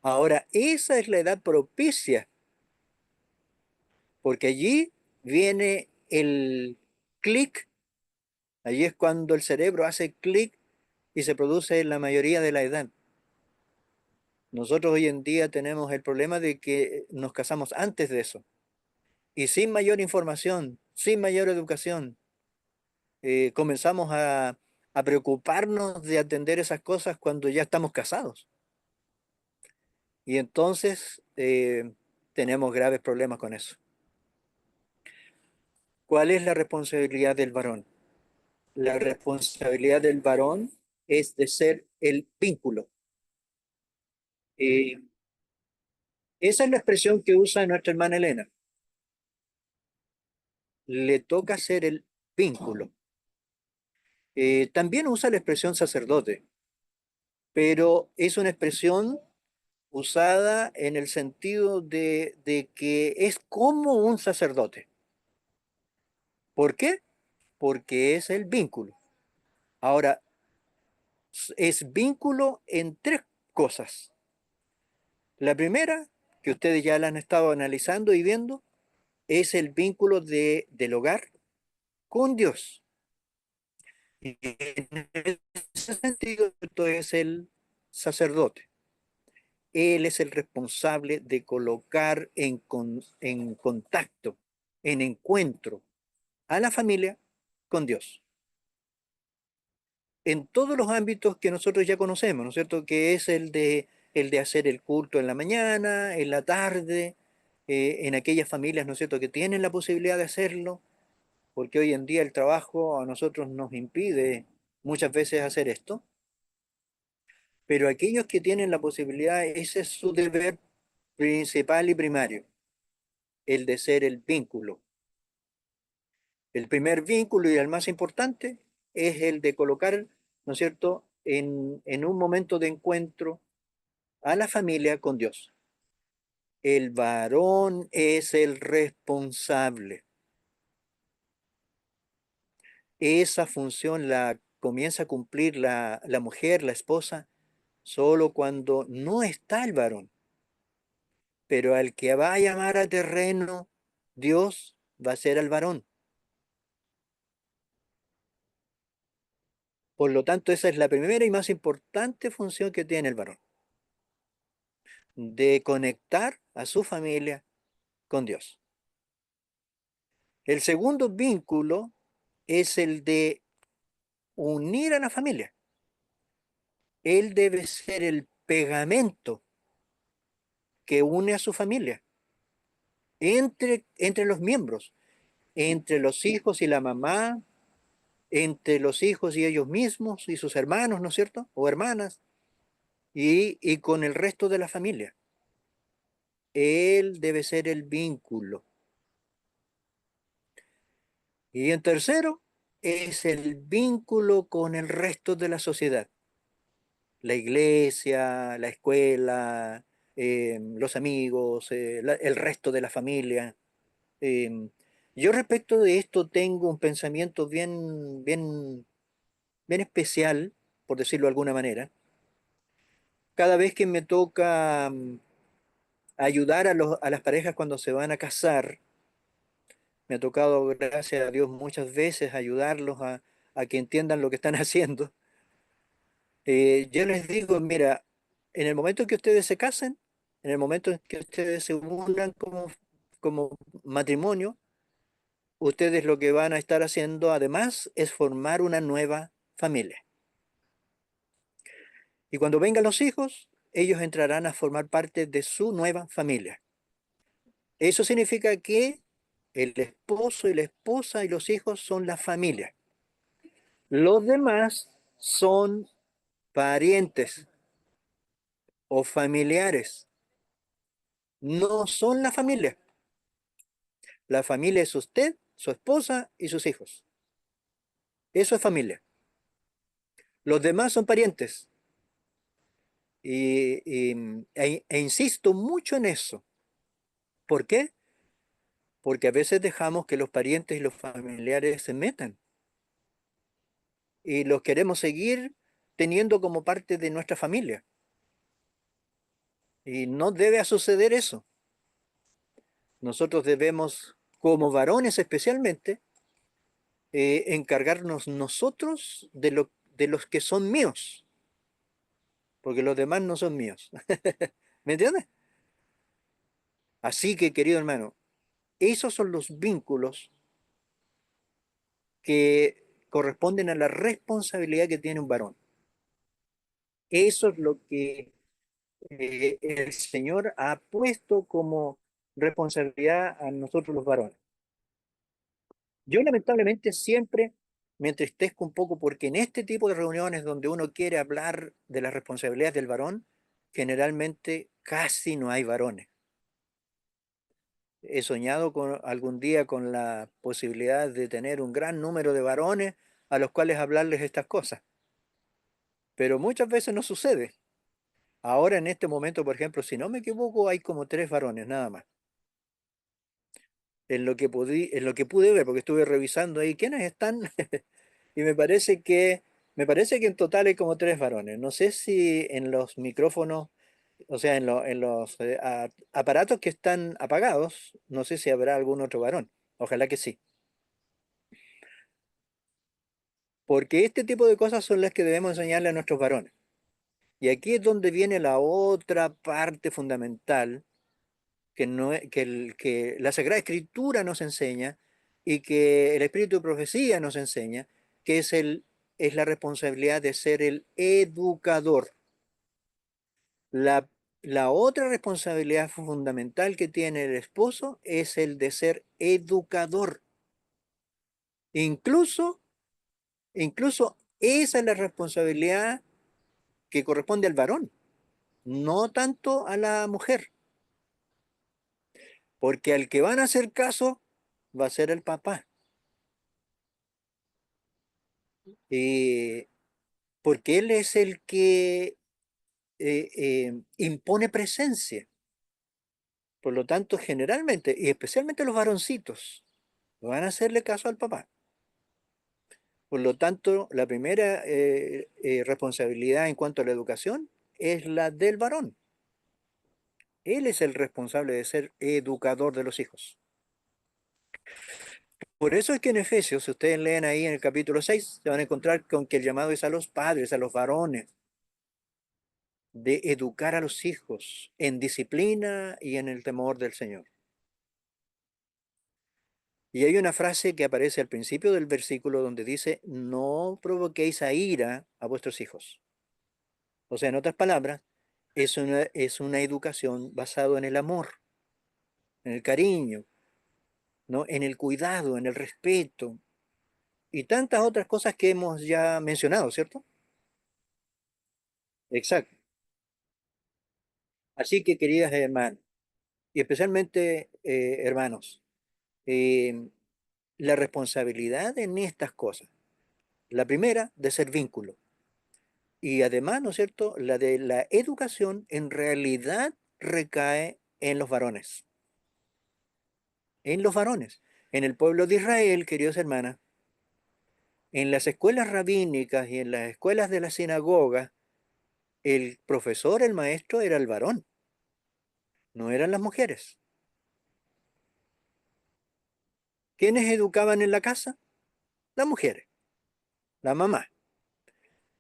Ahora, esa es la edad propicia, porque allí viene el clic, allí es cuando el cerebro hace clic y se produce la mayoría de la edad. Nosotros hoy en día tenemos el problema de que nos casamos antes de eso y sin mayor información, sin mayor educación, comenzamos a preocuparnos de atender esas cosas cuando ya estamos casados. Y entonces tenemos graves problemas con eso. ¿Cuál es la responsabilidad del varón? La responsabilidad del varón es de ser el vínculo. Eh, Esa es la expresión que usa nuestra hermana Elena. Le toca ser el vínculo. También usa la expresión sacerdote, pero es una expresión usada en el sentido de que es como un sacerdote. ¿Por qué? Porque es el vínculo. Ahora, es vínculo en tres cosas. La primera, que ustedes ya la han estado analizando y viendo, es el vínculo del hogar con Dios. Y en ese sentido, esto es el sacerdote. Él es el responsable de colocar en contacto, en encuentro a la familia con Dios. En todos los ámbitos que nosotros ya conocemos, ¿no es cierto? Que es el de hacer el culto en la mañana, en la tarde, en aquellas familias, ¿no es cierto?, que tienen la posibilidad de hacerlo, porque hoy en día el trabajo a nosotros nos impide muchas veces hacer esto, pero aquellos que tienen la posibilidad, ese es su deber principal y primario, el de ser el vínculo. El primer vínculo y el más importante es el de colocar, ¿no es cierto?, en un momento de encuentro a la familia con Dios. El varón es el responsable. Esa función la comienza a cumplir la mujer, la esposa, solo cuando no está el varón. Pero al que va a llamar a terreno, Dios va a ser al varón. Por lo tanto, esa es la primera y más importante función que tiene el varón, de conectar a su familia con Dios. El segundo vínculo es el de unir a la familia. Él debe ser el pegamento que une a su familia entre los miembros, entre los hijos y la mamá, entre los hijos y ellos mismos y sus hermanos, ¿no es cierto? O hermanas, y con el resto de la familia. Él debe ser el vínculo. Y en tercero, es el vínculo con el resto de la sociedad. La iglesia, la escuela, los amigos, el resto de la familia. Eh, yo respecto de esto tengo un pensamiento bien especial, por decirlo de alguna manera. Cada vez que me toca ayudar a las parejas cuando se van a casar, me ha tocado, gracias a Dios, muchas veces ayudarlos a que entiendan lo que están haciendo. Yo les digo, mira, en el momento en que ustedes se casen, en el momento en que ustedes se unan como matrimonio, ustedes lo que van a estar haciendo además es formar una nueva familia. Y cuando vengan los hijos, ellos entrarán a formar parte de su nueva familia. Eso significa que el esposo y la esposa y los hijos son la familia. Los demás son parientes o familiares. No son la familia. La familia es usted, su esposa y sus hijos. Eso es familia. Los demás son parientes. E insisto mucho en eso. ¿Por qué? Porque a veces dejamos que los parientes y los familiares se metan. y los queremos seguir teniendo como parte de nuestra familia. Y no debe suceder eso. Nosotros debemos, como varones especialmente, encargarnos nosotros de los que son míos, porque los demás no son míos. ¿Me entiendes? Así que, querido hermano, esos son los vínculos que corresponden a la responsabilidad que tiene un varón. Eso es lo que el Señor ha puesto como responsabilidad a nosotros los varones. Yo lamentablemente siempre me entristezco un poco porque en este tipo de reuniones donde uno quiere hablar de las responsabilidades del varón, generalmente casi no hay varones. He soñado algún día con la posibilidad de tener un gran número de varones a los cuales hablarles estas cosas, pero muchas veces no sucede. Ahora en este momento, por ejemplo, si no me equivoco, hay como 3 varones nada más. En lo que pude ver, porque estuve revisando ahí quiénes están, y me parece que en total hay como 3 varones. No sé si en los micrófonos, o sea, en los aparatos que están apagados, no sé si habrá algún otro varón. Ojalá que sí. Porque este tipo de cosas son las que debemos enseñarle a nuestros varones. Y aquí es donde viene la otra parte fundamental que, no, que la Sagrada Escritura nos enseña y que el Espíritu de Profecía nos enseña, que es la responsabilidad de ser el educador. La, la otra responsabilidad fundamental que tiene el esposo es el de ser educador. Incluso, incluso esa es la responsabilidad que corresponde al varón, no tanto a la mujer, porque al que van a hacer caso va a ser el papá. Porque él es el que impone presencia. Por lo tanto, generalmente, y especialmente los varoncitos, van a hacerle caso al papá. Por lo tanto, la primera responsabilidad en cuanto a la educación es la del varón. Él es el responsable de ser educador de los hijos. Por eso es que en Efesios, si ustedes leen ahí en el capítulo 6, se van a encontrar con que el llamado es a los padres, a los varones, de educar a los hijos en disciplina y en el temor del Señor. Y hay una frase que aparece al principio del versículo donde dice, no provoquéis a ira a vuestros hijos. O sea, en otras palabras, es una educación basada en el amor, en el cariño, ¿no? En el cuidado, en el respeto y tantas otras cosas que hemos ya mencionado, ¿cierto? Exacto. Así que, queridas hermanas, y especialmente hermanos, eh, la responsabilidad en estas cosas. La primera, de ser vínculo. Y además, ¿no es cierto?, la de la educación en realidad recae en los varones. En los varones. En el pueblo de Israel, queridos hermanas, en las escuelas rabínicas y en las escuelas de la sinagoga, el profesor, el maestro era el varón, no eran las mujeres. ¿Quiénes educaban en la casa? Las mujeres, la mamá.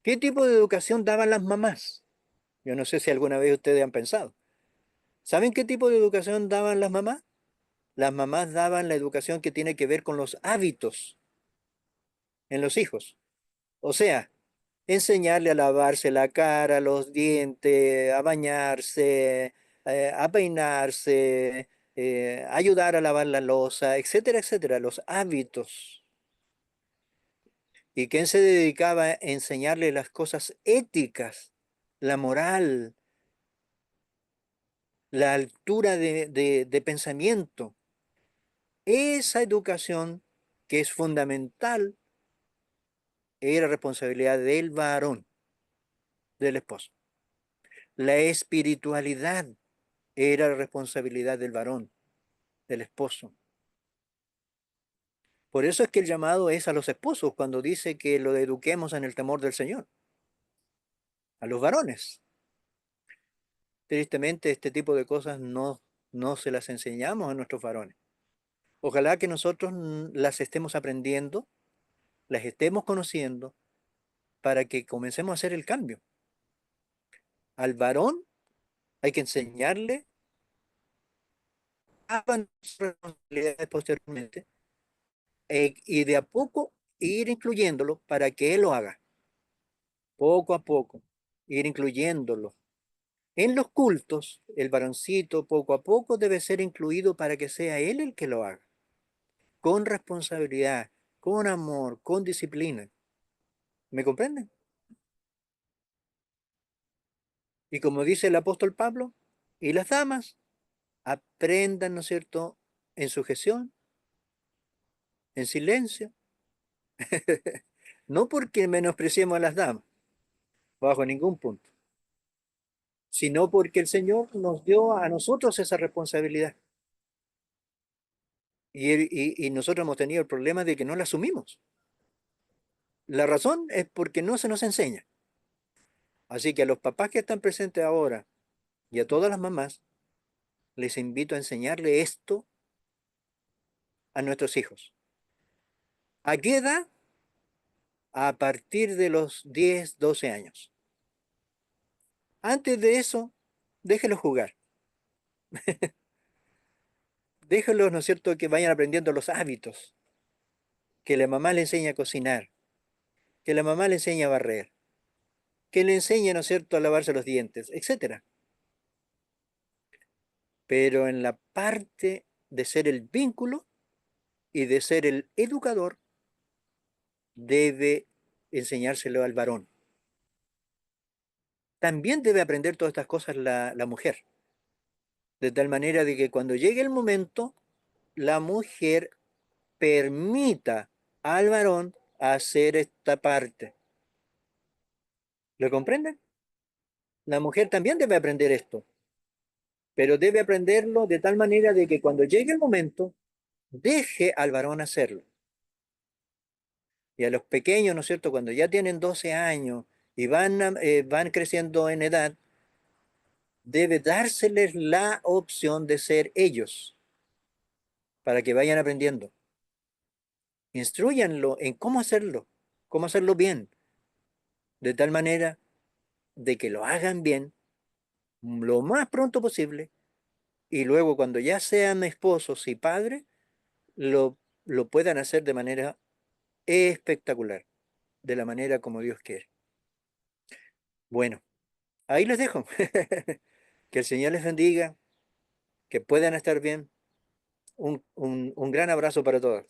¿Qué tipo de educación daban las mamás? Yo no sé si alguna vez ustedes han pensado. ¿Saben qué tipo de educación daban las mamás? Las mamás daban la educación que tiene que ver con los hábitos en los hijos. O sea, enseñarle a lavarse la cara, los dientes, a bañarse, a peinarse, ayudar a lavar la loza, etcétera, etcétera, los hábitos. ¿Y quién se dedicaba a enseñarle las cosas éticas, la moral, la altura de pensamiento? Esa educación que es fundamental era responsabilidad del varón, del esposo. La espiritualidad era responsabilidad del varón, del esposo. Por eso es que el llamado es a los esposos cuando dice que lo eduquemos en el temor del Señor, a los varones. Tristemente, este tipo de cosas no se las enseñamos a nuestros varones. Ojalá que nosotros las estemos aprendiendo, las estemos conociendo, para que comencemos a hacer el cambio. Al varón hay que enseñarle a sus responsabilidades posteriormente y de a poco ir incluyéndolo para que él lo haga, poco a poco, ir incluyéndolo. En los cultos, el varoncito poco a poco debe ser incluido para que sea él el que lo haga, con responsabilidad, con amor, con disciplina. ¿Me comprenden? Y como dice el apóstol Pablo, y las damas aprendan, ¿no es cierto?, en sujeción, en silencio, no porque menospreciemos a las damas, bajo ningún punto, sino porque el Señor nos dio a nosotros esa responsabilidad. Y nosotros hemos tenido el problema de que no la asumimos. La razón es porque no se nos enseña. Así que a los papás que están presentes ahora y a todas las mamás, les invito a enseñarle esto a nuestros hijos. ¿A qué edad? A partir de los 10, 12 años. Antes de eso, déjelos jugar. Déjelos, ¿no es cierto?, que vayan aprendiendo los hábitos, que la mamá le enseñe a cocinar, que la mamá le enseñe a barrer, que le enseñe, ¿no es cierto?, a lavarse los dientes, etcétera. Pero en la parte de ser el vínculo y de ser el educador, debe enseñárselo al varón. También debe aprender todas estas cosas la mujer, de tal manera de que cuando llegue el momento, la mujer permita al varón hacer esta parte. ¿Lo comprenden? La mujer también debe aprender esto, pero debe aprenderlo de tal manera de que cuando llegue el momento, deje al varón hacerlo. Y a los pequeños, ¿no es cierto?, cuando ya tienen 12 años y van creciendo en edad, debe dárseles la opción de ser ellos, para que vayan aprendiendo. Instruyanlo en cómo hacerlo bien, de tal manera de que lo hagan bien lo más pronto posible y luego cuando ya sean esposos y padres, lo puedan hacer de manera espectacular, de la manera como Dios quiere. Bueno, ahí les dejo. Que el Señor les bendiga, que puedan estar bien. Un gran abrazo para todos.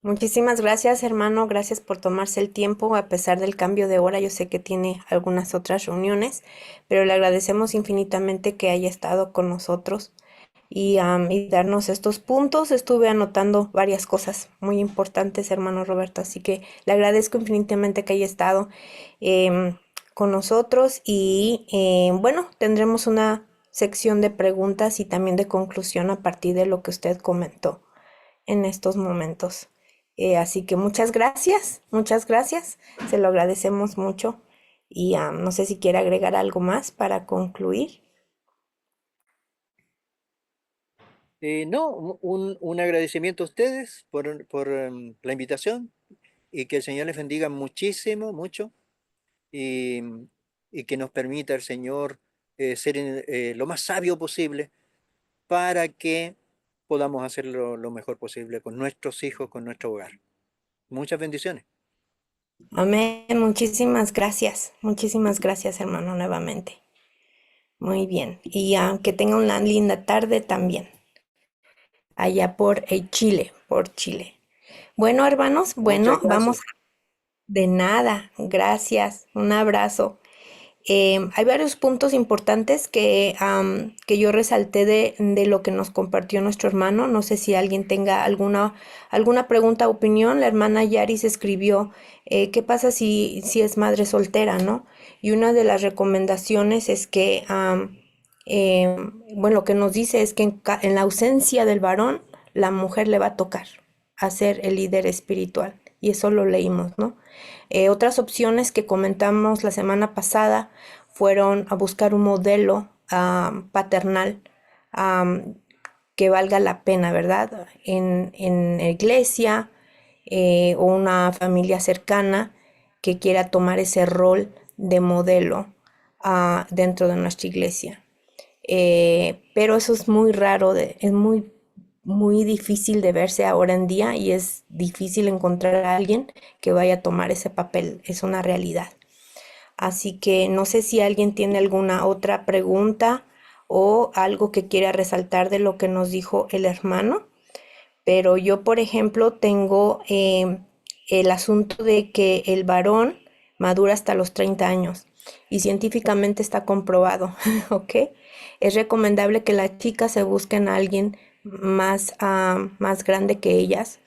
Muchísimas gracias, hermano. Gracias por tomarse el tiempo a pesar del cambio de hora. Yo sé que tiene algunas otras reuniones, pero le agradecemos infinitamente que haya estado con nosotros y darnos estos puntos. Estuve anotando varias cosas muy importantes, hermano Roberto, así que le agradezco infinitamente que haya estado em, con nosotros y bueno, tendremos una sección de preguntas y también de conclusión a partir de lo que usted comentó en estos momentos. Así que muchas gracias, se lo agradecemos mucho y no sé si quiere agregar algo más para concluir. No, un agradecimiento a ustedes por la invitación y que el Señor les bendiga muchísimo, mucho y, y que nos permita el Señor ser lo más sabio posible para que podamos hacerlo lo mejor posible con nuestros hijos, con nuestro hogar. Muchas bendiciones. Amén, muchísimas gracias, hermano, nuevamente. Muy bien, y que tenga una linda tarde también, allá por Chile, por Chile. Bueno, hermanos, Muchas bueno, gracias. de nada, gracias, un abrazo. Hay varios puntos importantes que yo resalté de lo que nos compartió nuestro hermano. No sé si alguien tenga alguna pregunta o opinión. La hermana Yaris escribió, ¿qué pasa si es madre soltera, no? Y una de las recomendaciones es que, bueno, lo que nos dice es que en la ausencia del varón, la mujer le va a tocar a ser el líder espiritual. Y eso lo leímos, ¿no? Otras opciones que comentamos la semana pasada fueron a buscar un modelo paternal am, que valga la pena, ¿verdad? En la iglesia o una familia cercana que quiera tomar ese rol de modelo dentro de nuestra iglesia. Pero eso es muy raro, es muy difícil de verse ahora en día y es difícil encontrar a alguien que vaya a tomar ese papel, es una realidad. Así que no sé si alguien tiene alguna otra pregunta o algo que quiera resaltar de lo que nos dijo el hermano, pero yo, por ejemplo, tengo el asunto de que el varón madura hasta los 30 años y científicamente está comprobado, ¿ok? Es recomendable que las chicas se busquen a alguien más grande que ellas,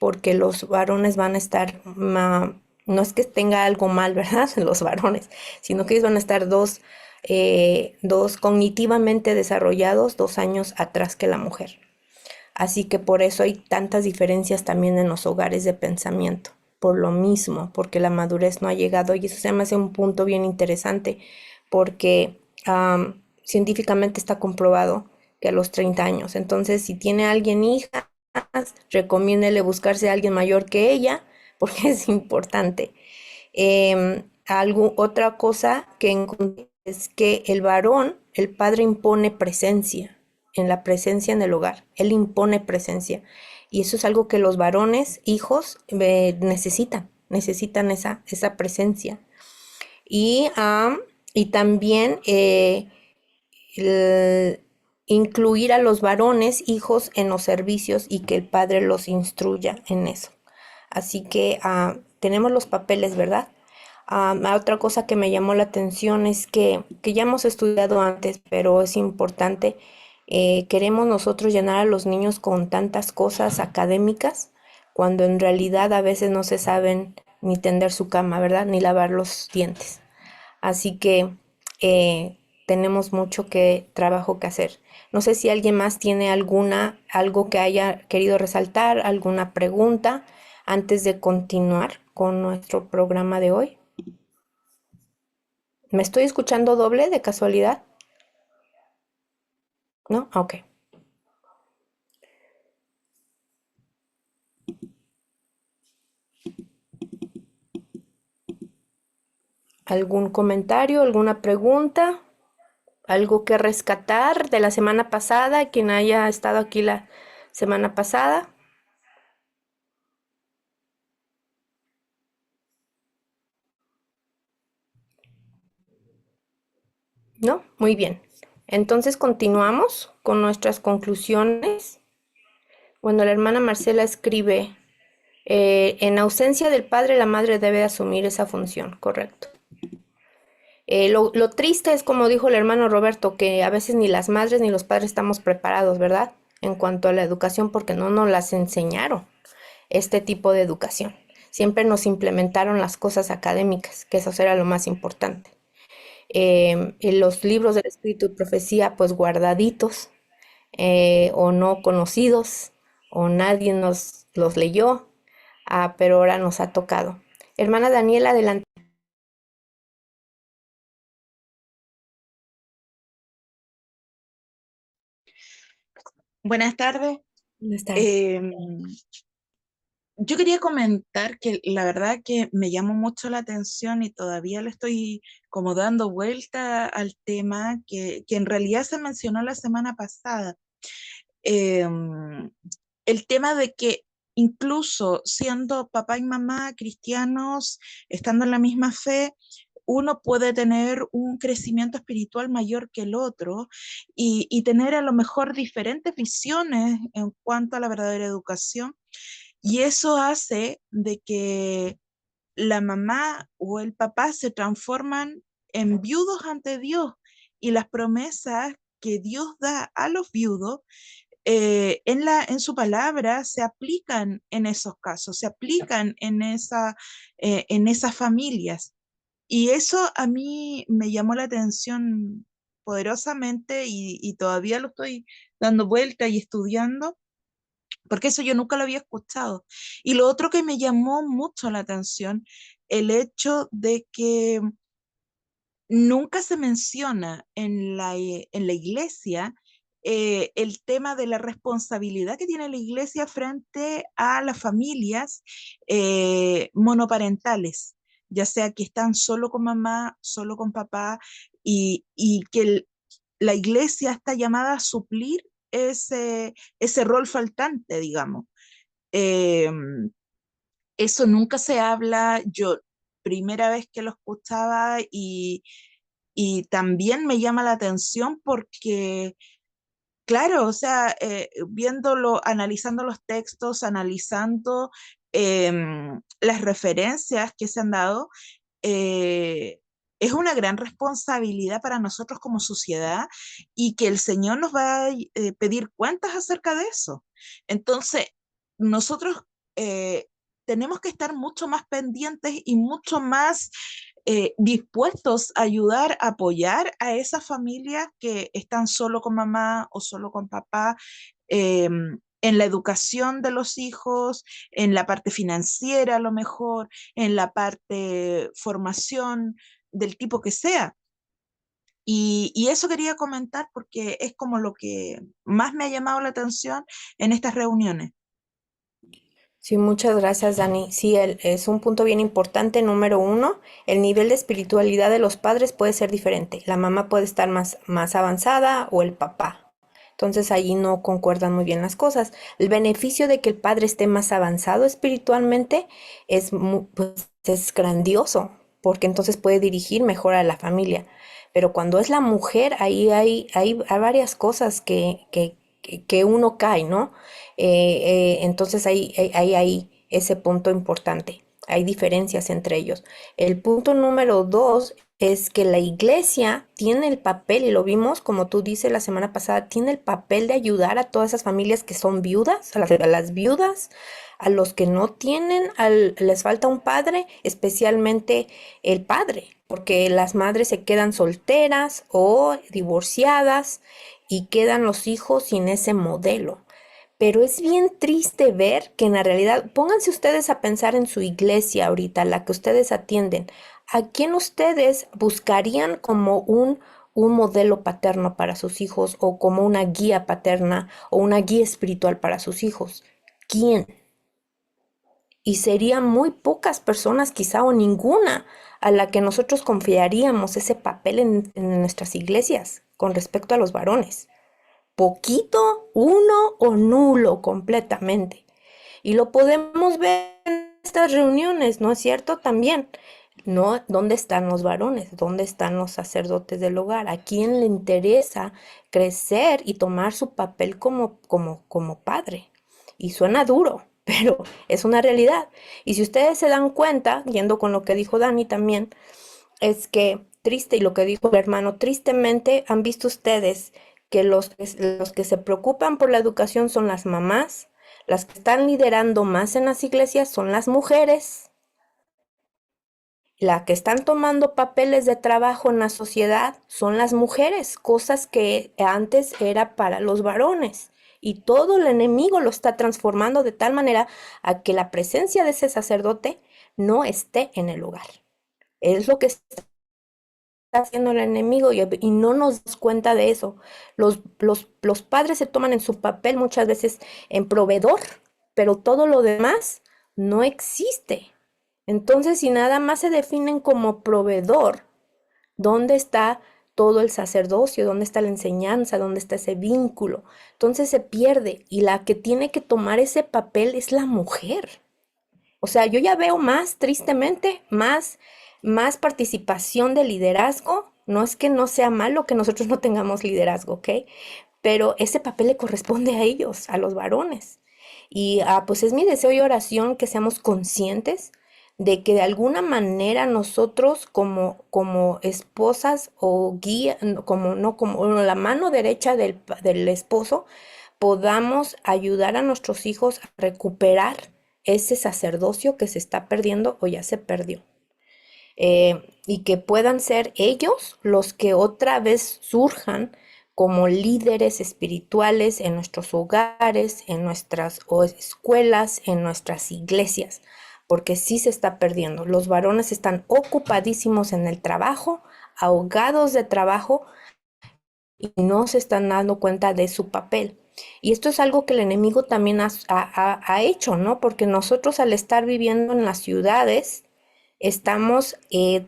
porque los varones van a estar, no es que tenga algo mal, ¿verdad? Los varones, sino que ellos van a estar dos cognitivamente desarrollados 2 años atrás que la mujer. Así que por eso hay tantas diferencias también en los hogares de pensamiento, por lo mismo, porque la madurez no ha llegado y eso se me hace un punto bien interesante, porque científicamente está comprobado que a los 30 años, entonces si tiene alguien hijas, recomiéndele buscarse a alguien mayor que ella, porque es importante. Otra cosa que encontré es que el varón, el padre impone presencia, en la presencia en el hogar, él impone presencia. Y eso es algo que los varones, hijos, necesitan esa presencia. Y, y también el- incluir a los varones, hijos, en los servicios y que el padre los instruya en eso. Así que tenemos los papeles, ¿verdad? Otra cosa que me llamó la atención es que ya hemos estudiado antes, pero es importante, queremos nosotros llenar a los niños con tantas cosas académicas, cuando en realidad a veces no se saben ni tender su cama, ¿verdad? Ni lavar los dientes. Así que tenemos mucho trabajo que hacer. No sé si alguien más tiene algo que haya querido resaltar, alguna pregunta antes de continuar con nuestro programa de hoy. ¿Me estoy escuchando doble de casualidad? ¿No? Ok. ¿Algún comentario, alguna pregunta? ¿Algo que rescatar de la semana pasada? Quien haya estado aquí la semana pasada. ¿No? Muy bien. Entonces continuamos con nuestras conclusiones. Bueno, la hermana Marcela escribe, en ausencia del padre, la madre debe asumir esa función, correcto. Lo triste es, como dijo el hermano Roberto, que a veces ni las madres ni los padres estamos preparados, ¿verdad? En cuanto a la educación, porque no nos las enseñaron este tipo de educación. Siempre nos implementaron las cosas académicas, que eso era lo más importante. En los libros del Espíritu y Profecía, pues guardaditos, o no conocidos, o nadie nos los leyó, pero ahora nos ha tocado. Hermana Daniela, adelante. Buenas tardes. Buenas tardes. Em, yo quería comentar que la verdad que me llamó mucho la atención y todavía le estoy como dando vuelta al tema que en realidad se mencionó la semana pasada. Em, el tema de que incluso siendo papá y mamá cristianos, estando en la misma fe, uno puede tener un crecimiento espiritual mayor que el otro y tener a lo mejor diferentes visiones en cuanto a la verdadera educación. Y eso hace de que la mamá o el papá se transforman en viudos ante Dios y las promesas que Dios da a los viudos en su palabra se aplican en esos casos, se aplican en esas familias. Y eso a mí me llamó la atención poderosamente y todavía lo estoy dando vuelta y estudiando, porque eso yo nunca lo había escuchado. Y lo otro que me llamó mucho la atención, el hecho de que nunca se menciona en la iglesia el tema de la responsabilidad que tiene la iglesia frente a las familias monoparentales, ya sea que están solo con mamá, solo con papá, y que la iglesia está llamada a suplir ese rol faltante, digamos. Eh, Eso nunca se habla, yo primera vez que lo escuchaba y también me llama la atención porque, claro, o sea, viéndolo, analizando los textos, analizando las referencias que se han dado, eh, es una gran responsabilidad para nosotros como sociedad y que el Señor nos va a pedir cuentas acerca de eso. Entonces, nosotros eh, tenemos que estar mucho más pendientes y mucho más dispuestos a ayudar, a apoyar a esas familias que están solo con mamá o solo con papá, en la educación de los hijos, en la parte financiera a lo mejor, en la parte formación del tipo que sea. Y eso quería comentar porque es como lo que más me ha llamado la atención en estas reuniones. Sí, muchas gracias, Dani. Sí, es un punto bien importante. Número uno, el nivel de espiritualidad de los padres puede ser diferente. La mamá puede estar más avanzada o el papá. Entonces ahí no concuerdan muy bien las cosas. El beneficio de que el padre esté más avanzado espiritualmente pues, es grandioso, porque entonces puede dirigir mejor a la familia. Pero cuando es la mujer, ahí hay varias cosas que uno cae, ¿no? Entonces hay ese punto importante. Hay diferencias entre ellos. El punto número dos es que la iglesia tiene el papel, y lo vimos, como tú dices la semana pasada, tiene el papel de ayudar a todas esas familias que son viudas, a las viudas, a los que no tienen, les falta un padre, especialmente el padre, porque las madres se quedan solteras o divorciadas y quedan los hijos sin ese modelo. Pero es bien triste ver que en la realidad, pónganse ustedes a pensar en su iglesia ahorita, la que ustedes atienden. ¿A quién ustedes buscarían como un modelo paterno para sus hijos o como una guía paterna o una guía espiritual para sus hijos? ¿Quién? Y serían muy pocas personas quizá o ninguna a la que nosotros confiaríamos ese papel en nuestras iglesias con respecto a los varones. Poquito, uno o nulo completamente. Y lo podemos ver en estas reuniones, ¿no es cierto? También, ¿no? ¿Dónde están los varones? ¿Dónde están los sacerdotes del hogar? ¿A quién le interesa crecer y tomar su papel como padre? Y suena duro, pero es una realidad. Y si ustedes se dan cuenta, yendo con lo que dijo Dani también, es que triste, y lo que dijo el hermano, tristemente han visto ustedes que los que se preocupan por la educación son las mamás, las que están liderando más en las iglesias son las mujeres, las que están tomando papeles de trabajo en la sociedad son las mujeres, cosas que antes era para los varones. Y todo el enemigo lo está transformando de tal manera a que la presencia de ese sacerdote no esté en el lugar. Es lo que está haciendo el enemigo y no nos damos cuenta de eso. Los padres se toman en su papel muchas veces en proveedor, pero todo lo demás no existe. Entonces, si nada más se definen como proveedor, ¿dónde está todo el sacerdocio? ¿Dónde está la enseñanza? ¿Dónde está ese vínculo? Entonces se pierde y la que tiene que tomar ese papel es la mujer. O sea, yo ya veo más, tristemente, más participación de liderazgo. No es que no sea malo que nosotros no tengamos liderazgo, ¿ok? Pero ese papel le corresponde a ellos, a los varones. Y pues es mi deseo y oración que seamos conscientes de que de alguna manera nosotros como esposas o guía, como la mano derecha del esposo, podamos ayudar a nuestros hijos a recuperar ese sacerdocio que se está perdiendo o ya se perdió. Y que puedan ser ellos los que otra vez surjan como líderes espirituales en nuestros hogares, en nuestras escuelas, en nuestras iglesias, porque sí se está perdiendo. Los varones están ocupadísimos en el trabajo, ahogados de trabajo y no se están dando cuenta de su papel. Y esto es algo que el enemigo también ha hecho, ¿no? Porque nosotros al estar viviendo en las ciudades, estamos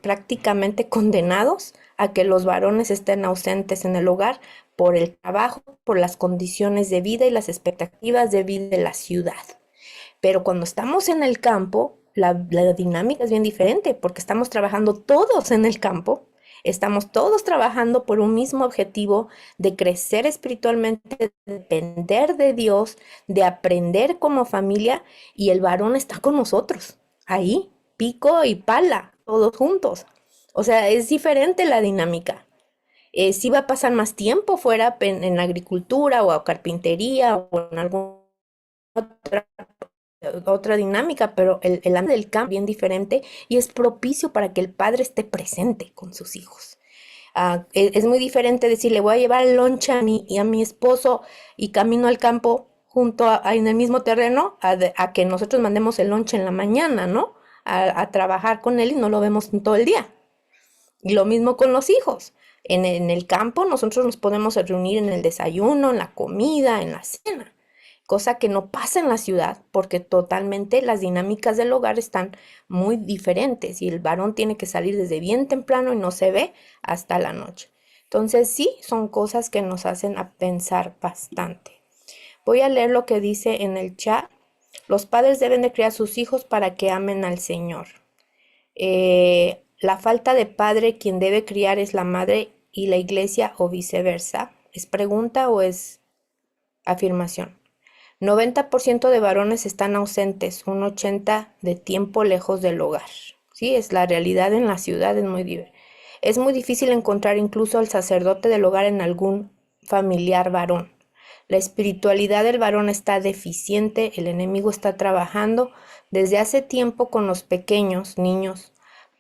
prácticamente condenados a que los varones estén ausentes en el hogar por el trabajo, por las condiciones de vida y las expectativas de vida de la ciudad. Pero cuando estamos en el campo, la dinámica es bien diferente porque estamos trabajando todos en el campo, estamos todos trabajando por un mismo objetivo de crecer espiritualmente, de depender de Dios, de aprender como familia y el varón está con nosotros, ahí, pico y pala, todos juntos. O sea, es diferente la dinámica. Sí va a pasar más tiempo fuera en agricultura o carpintería o en alguna otra dinámica, pero el ámbito del campo es bien diferente y es propicio para que el padre esté presente con sus hijos. Es muy diferente decirle voy a llevar el lunch y a mi esposo y camino al campo junto en el mismo terreno a que nosotros mandemos el lunch en la mañana, ¿no? A trabajar con él y no lo vemos todo el día. Y lo mismo con los hijos. En el campo nosotros nos podemos reunir en el desayuno, en la comida, en la cena, cosa que no pasa en la ciudad porque totalmente las dinámicas del hogar están muy diferentes y el varón tiene que salir desde bien temprano y no se ve hasta la noche. Entonces sí, son cosas que nos hacen a pensar bastante. Voy a leer lo que dice en el chat. Los padres deben de criar a sus hijos para que amen al Señor. La falta de padre, quien debe criar es la madre y la iglesia o viceversa. ¿Es pregunta o es afirmación? 90% de varones están ausentes, un 80% de tiempo lejos del hogar. Sí, es la realidad en la ciudad, es muy difícil encontrar incluso al sacerdote del hogar en algún familiar varón. La espiritualidad del varón está deficiente, el enemigo está trabajando desde hace tiempo con los pequeños niños,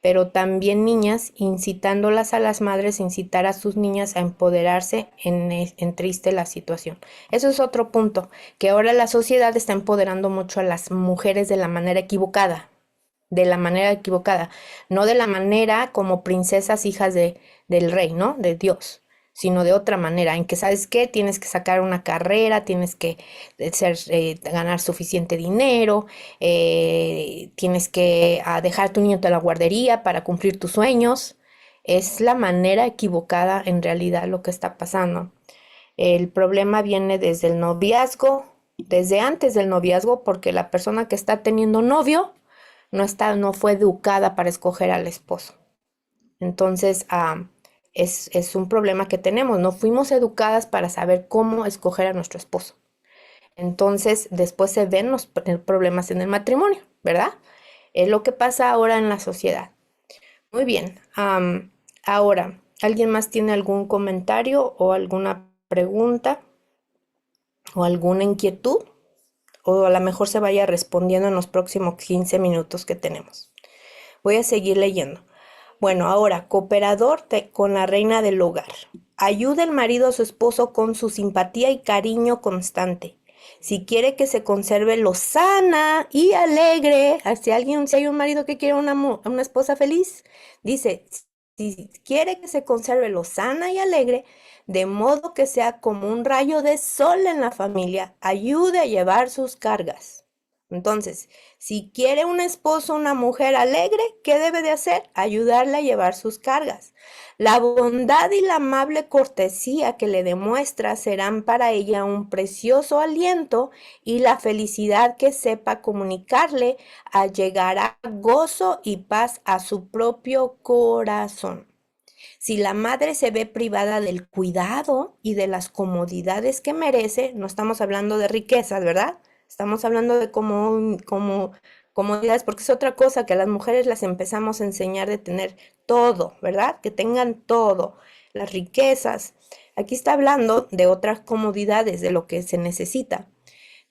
pero también niñas, incitándolas a las madres, incitar a sus niñas a empoderarse en triste la situación. Eso es otro punto, que ahora la sociedad está empoderando mucho a las mujeres de la manera equivocada, no de la manera como princesas hijas del rey, ¿no? De Dios, sino de otra manera, en que, ¿sabes qué? Tienes que sacar una carrera, tienes que ganar suficiente dinero, tienes que dejar a tu niño en la guardería para cumplir tus sueños. Es la manera equivocada en realidad lo que está pasando. El problema viene desde el noviazgo, desde antes del noviazgo, porque la persona que está teniendo novio no fue educada para escoger al esposo. Entonces, es un problema que tenemos. No fuimos educadas para saber cómo escoger a nuestro esposo. Entonces, después se ven los problemas en el matrimonio, ¿verdad? Es lo que pasa ahora en la sociedad. Muy bien. Ahora, ¿alguien más tiene algún comentario o alguna pregunta o alguna inquietud? O a lo mejor se vaya respondiendo en los próximos 15 minutos que tenemos. Voy a seguir leyendo. Bueno, ahora, cooperador con la reina del hogar. Ayuda el marido a su esposo con su simpatía y cariño constante. Si quiere que se conserve lozana y alegre, si hay un marido que quiere una esposa feliz, dice, si quiere que se conserve lozana y alegre, de modo que sea como un rayo de sol en la familia, ayude a llevar sus cargas. Entonces, si quiere un esposo, una mujer alegre, ¿qué debe de hacer? Ayudarle a llevar sus cargas. La bondad y la amable cortesía que le demuestra serán para ella un precioso aliento y la felicidad que sepa comunicarle llegará gozo y paz a su propio corazón. Si la madre se ve privada del cuidado y de las comodidades que merece, no estamos hablando de riquezas, ¿verdad? Estamos hablando de comodidades, porque es otra cosa que a las mujeres las empezamos a enseñar de tener todo, ¿verdad? Que tengan todo, las riquezas. Aquí está hablando de otras comodidades, de lo que se necesita.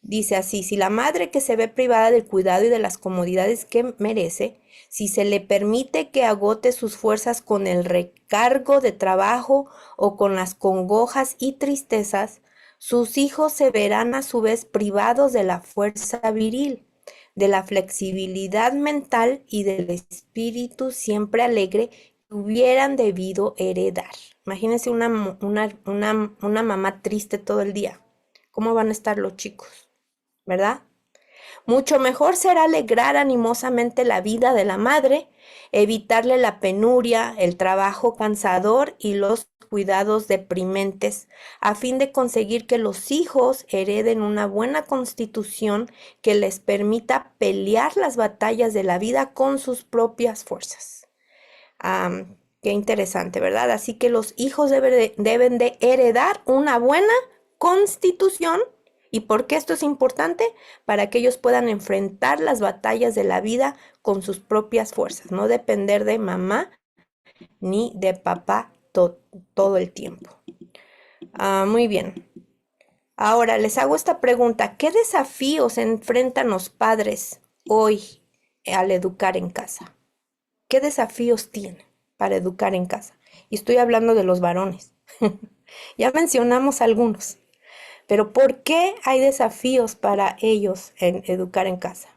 Dice así, si la madre que se ve privada del cuidado y de las comodidades que merece, si se le permite que agote sus fuerzas con el recargo de trabajo o con las congojas y tristezas, sus hijos se verán a su vez privados de la fuerza viril, de la flexibilidad mental y del espíritu siempre alegre que hubieran debido heredar. Imagínense una mamá triste todo el día. ¿Cómo van a estar los chicos? ¿Verdad? Mucho mejor será alegrar animosamente la vida de la madre, evitarle la penuria, el trabajo cansador y los cuidados deprimentes, a fin de conseguir que los hijos hereden una buena constitución que les permita pelear las batallas de la vida con sus propias fuerzas. Qué interesante, ¿verdad? Así que los hijos deben de heredar una buena constitución. ¿Y por qué esto es importante? Para que ellos puedan enfrentar las batallas de la vida con sus propias fuerzas, no depender de mamá ni de papá todo el tiempo. Muy bien. Ahora les hago esta pregunta. ¿Qué desafíos enfrentan los padres hoy al educar en casa? ¿Qué desafíos tienen para educar en casa? Y estoy hablando de los varones. Ya mencionamos algunos. Pero ¿por qué hay desafíos para ellos en educar en casa?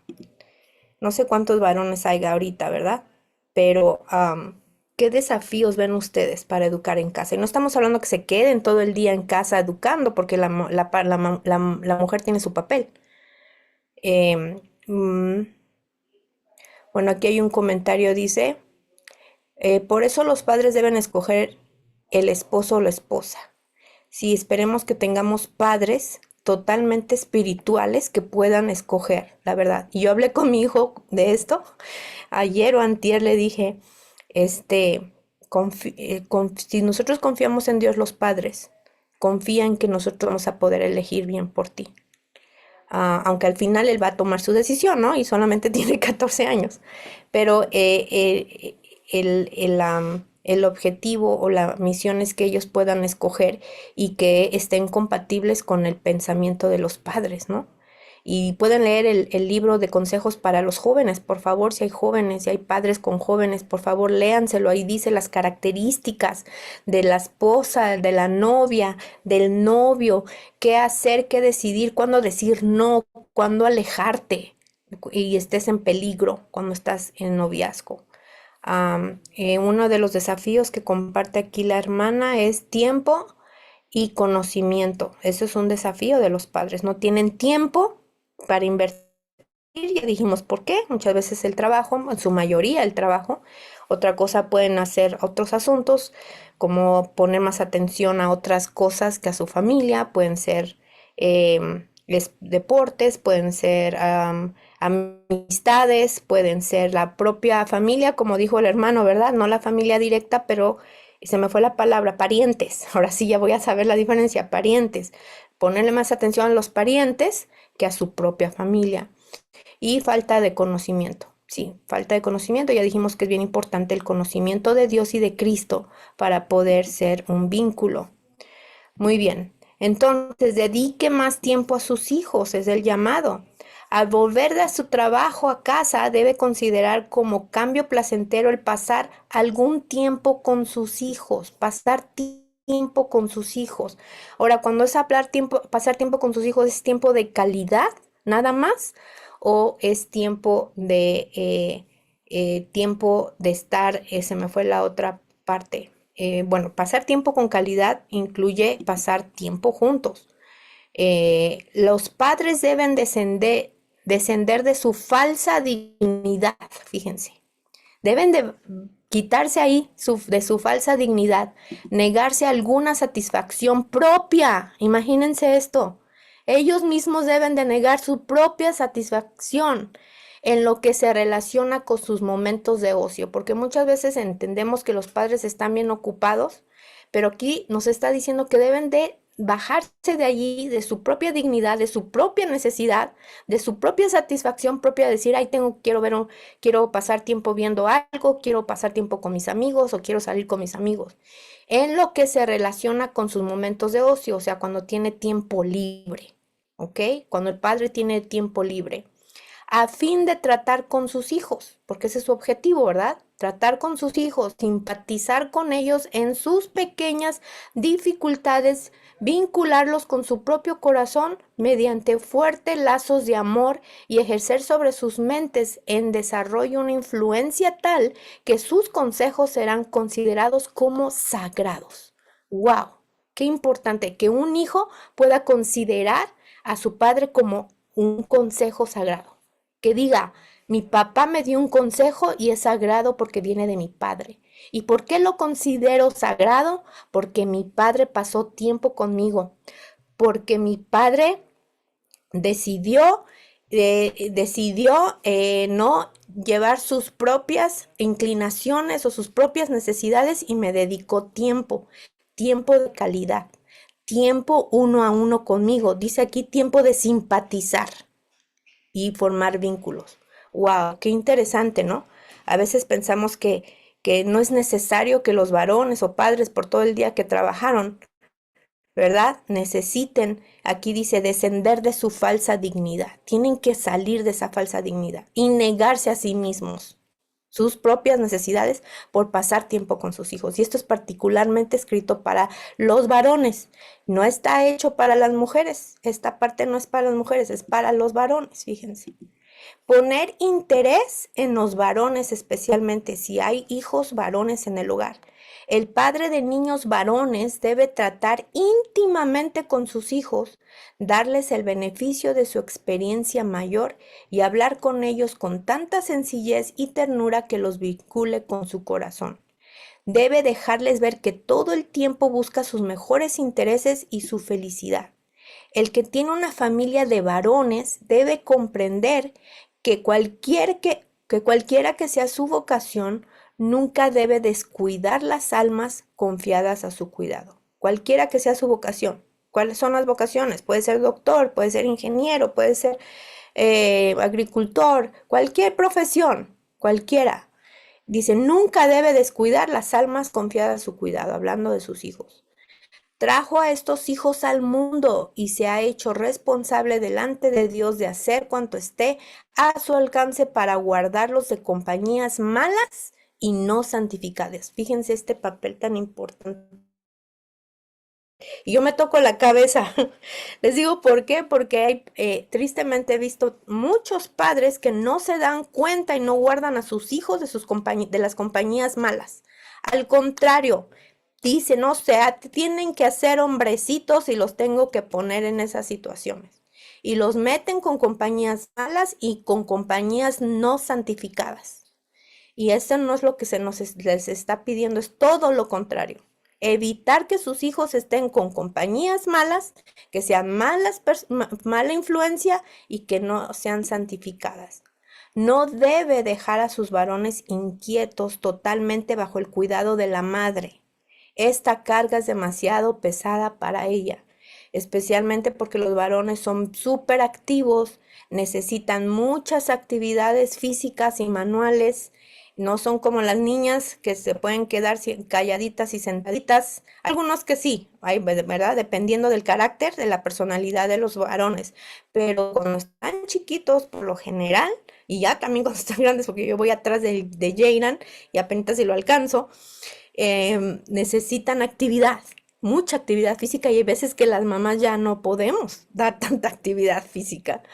No sé cuántos varones hay ahorita, ¿verdad? Pero ¿qué desafíos ven ustedes para educar en casa? Y no estamos hablando que se queden todo el día en casa educando, porque la mujer tiene su papel. Em, mm, bueno, aquí hay un comentario, dice, por eso los padres deben escoger el esposo o la esposa. Sí, esperemos que tengamos padres totalmente espirituales que puedan escoger, la verdad. Y yo hablé con mi hijo de esto. Ayer o antier le dije, si nosotros confiamos en Dios los padres, confía en que nosotros vamos a poder elegir bien por ti. Aunque al final él va a tomar su decisión, ¿no? Y solamente tiene 14 años. Pero el objetivo o la misión es que ellos puedan escoger y que estén compatibles con el pensamiento de los padres, ¿no? Y pueden leer el libro de consejos para los jóvenes, por favor, si hay jóvenes, si hay padres con jóvenes, por favor, léanselo. Ahí dice las características de la esposa, de la novia, del novio, qué hacer, qué decidir, cuándo decir no, cuándo alejarte y estés en peligro cuando estás en noviazgo. Uno de los desafíos que comparte aquí la hermana es tiempo y conocimiento. Eso es un desafío de los padres. No tienen tiempo para invertir. Ya dijimos por qué. Muchas veces el trabajo, en su mayoría el trabajo. Otra cosa pueden hacer otros asuntos, como poner más atención a otras cosas que a su familia. Pueden ser deportes, pueden ser amistades, pueden ser la propia familia, como dijo el hermano, ¿verdad? No la familia directa, pero se me fue la palabra, parientes. Ahora sí ya voy a saber la diferencia, parientes. Ponerle más atención a los parientes que a su propia familia. Y falta de conocimiento. Sí, falta de conocimiento. Ya dijimos que es bien importante el conocimiento de Dios y de Cristo para poder ser un vínculo. Muy bien. Entonces, dedique más tiempo a sus hijos, es el llamado. Al volver de su trabajo a casa, debe considerar como cambio placentero el pasar algún tiempo con sus hijos, pasar tiempo con sus hijos. Ahora, cuando es hablar tiempo, pasar tiempo con sus hijos, ¿es tiempo de calidad nada más? ¿O es tiempo de estar, se me fue la otra parte? Bueno, pasar tiempo con calidad incluye pasar tiempo juntos. Los padres deben descender de su falsa dignidad, fíjense. Deben de quitarse ahí de su falsa dignidad, negarse alguna satisfacción propia. Imagínense esto. Ellos mismos deben de negar su propia satisfacción en lo que se relaciona con sus momentos de ocio, porque muchas veces entendemos que los padres están bien ocupados, pero aquí nos está diciendo que deben de bajarse de allí, de su propia dignidad, de su propia necesidad, de su propia satisfacción propia, decir, ay, quiero pasar tiempo viendo algo, quiero pasar tiempo con mis amigos o quiero salir con mis amigos, en lo que se relaciona con sus momentos de ocio, o sea, cuando tiene tiempo libre. ¿ok? Cuando el padre tiene tiempo libre, a fin de tratar con sus hijos, porque ese es su objetivo, ¿verdad? Tratar con sus hijos, simpatizar con ellos en sus pequeñas dificultades, vincularlos con su propio corazón mediante fuertes lazos de amor y ejercer sobre sus mentes en desarrollo una influencia tal que sus consejos serán considerados como sagrados. ¡Wow! Qué importante que un hijo pueda considerar a su padre como un consejo sagrado. Que diga, mi papá me dio un consejo y es sagrado porque viene de mi padre. ¿Y por qué lo considero sagrado? Porque mi padre pasó tiempo conmigo, porque mi padre decidió, no llevar sus propias inclinaciones o sus propias necesidades y me dedicó tiempo, tiempo de calidad, tiempo uno a uno conmigo. Dice aquí tiempo de simpatizar y formar vínculos. Wow, qué interesante, ¿no? A veces pensamos que no es necesario que los varones o padres por todo el día que trabajaron, ¿verdad? Necesiten, aquí dice, descender de su falsa dignidad. Tienen que salir de esa falsa dignidad y negarse a sí mismos sus propias necesidades por pasar tiempo con sus hijos. Y esto es particularmente escrito para los varones. No está hecho para las mujeres. Esta parte no es para las mujeres, es para los varones, fíjense. Poner interés en los varones, especialmente si hay hijos varones en el hogar. El padre de niños varones debe tratar íntimamente con sus hijos, darles el beneficio de su experiencia mayor y hablar con ellos con tanta sencillez y ternura que los vincule con su corazón. Debe dejarles ver que todo el tiempo busca sus mejores intereses y su felicidad. El que tiene una familia de varones debe comprender que cualquiera que sea su vocación, nunca debe descuidar las almas confiadas a su cuidado. Cualquiera que sea su vocación. ¿Cuáles son las vocaciones? Puede ser doctor, puede ser ingeniero, puede ser agricultor, cualquier profesión, cualquiera. Dice, nunca debe descuidar las almas confiadas a su cuidado, hablando de sus hijos. Trajo a estos hijos al mundo y se ha hecho responsable delante de Dios de hacer cuanto esté a su alcance para guardarlos de compañías malas y no santificadas. Fíjense este papel tan importante. Y yo me toco la cabeza. Les digo por qué, porque tristemente he visto muchos padres que no se dan cuenta y no guardan a sus hijos de las compañías malas. Al contrario, dicen, o sea, tienen que hacer hombrecitos y los tengo que poner en esas situaciones. Y los meten con compañías malas y con compañías no santificadas. Y eso no es lo que les está pidiendo, es todo lo contrario. Evitar que sus hijos estén con compañías malas, que sean mala influencia y que no sean santificadas. No debe dejar a sus varones inquietos totalmente bajo el cuidado de la madre. Esta carga es demasiado pesada para ella, especialmente porque los varones son súper activos, necesitan muchas actividades físicas y manuales. No son como las niñas que se pueden quedar calladitas y sentaditas. Algunos que sí, hay, ¿verdad? Dependiendo del carácter, de la personalidad de los varones. Pero cuando están chiquitos, por lo general, y ya también cuando están grandes, porque yo voy atrás de Jayran y apenas si lo alcanzo, necesitan actividad, mucha actividad física y hay veces que las mamás ya no podemos dar tanta actividad física.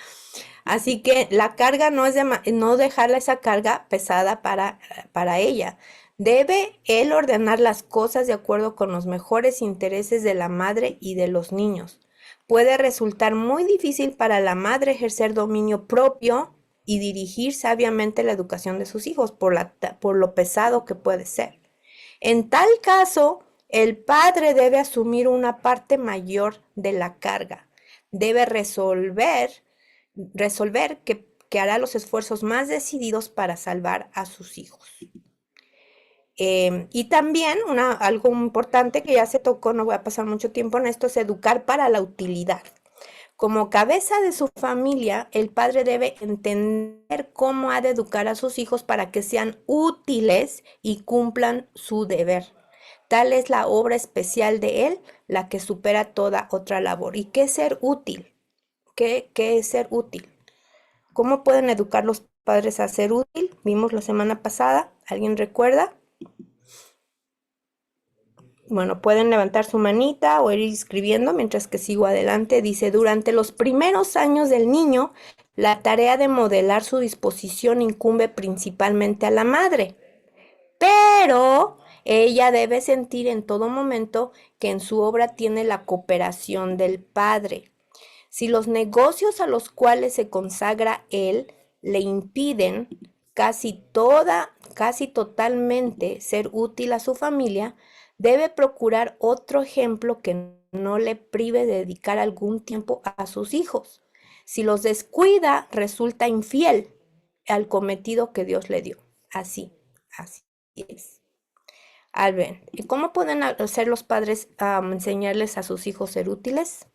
Así que la carga no es no dejarle esa carga pesada para ella. Debe él ordenar las cosas de acuerdo con los mejores intereses de la madre y de los niños. Puede resultar muy difícil para la madre ejercer dominio propio y dirigir sabiamente la educación de sus hijos por lo pesado que puede ser. En tal caso, el padre debe asumir una parte mayor de la carga. Debe resolver que hará los esfuerzos más decididos para salvar a sus hijos. Y también algo importante que ya se tocó, no voy a pasar mucho tiempo en esto, es educar para la utilidad. Como cabeza de su familia, el padre debe entender cómo ha de educar a sus hijos para que sean útiles y cumplan su deber. Tal es la obra especial de él, la que supera toda otra labor. ¿Y qué es ser útil? ¿Ok? ¿Qué es ser útil? ¿Cómo pueden educar los padres a ser útil? Vimos la semana pasada. ¿Alguien recuerda? Bueno, pueden levantar su manita o ir escribiendo mientras que sigo adelante. Dice, durante los primeros años del niño, la tarea de modelar su disposición incumbe principalmente a la madre, pero ella debe sentir en todo momento que en su obra tiene la cooperación del padre. Si los negocios a los cuales se consagra él le impiden casi totalmente ser útil a su familia, debe procurar otro ejemplo que no le prive de dedicar algún tiempo a sus hijos. Si los descuida, resulta infiel al cometido que Dios le dio. Así es. Albert, ¿y cómo pueden hacer los padres enseñarles a sus hijos ser útiles?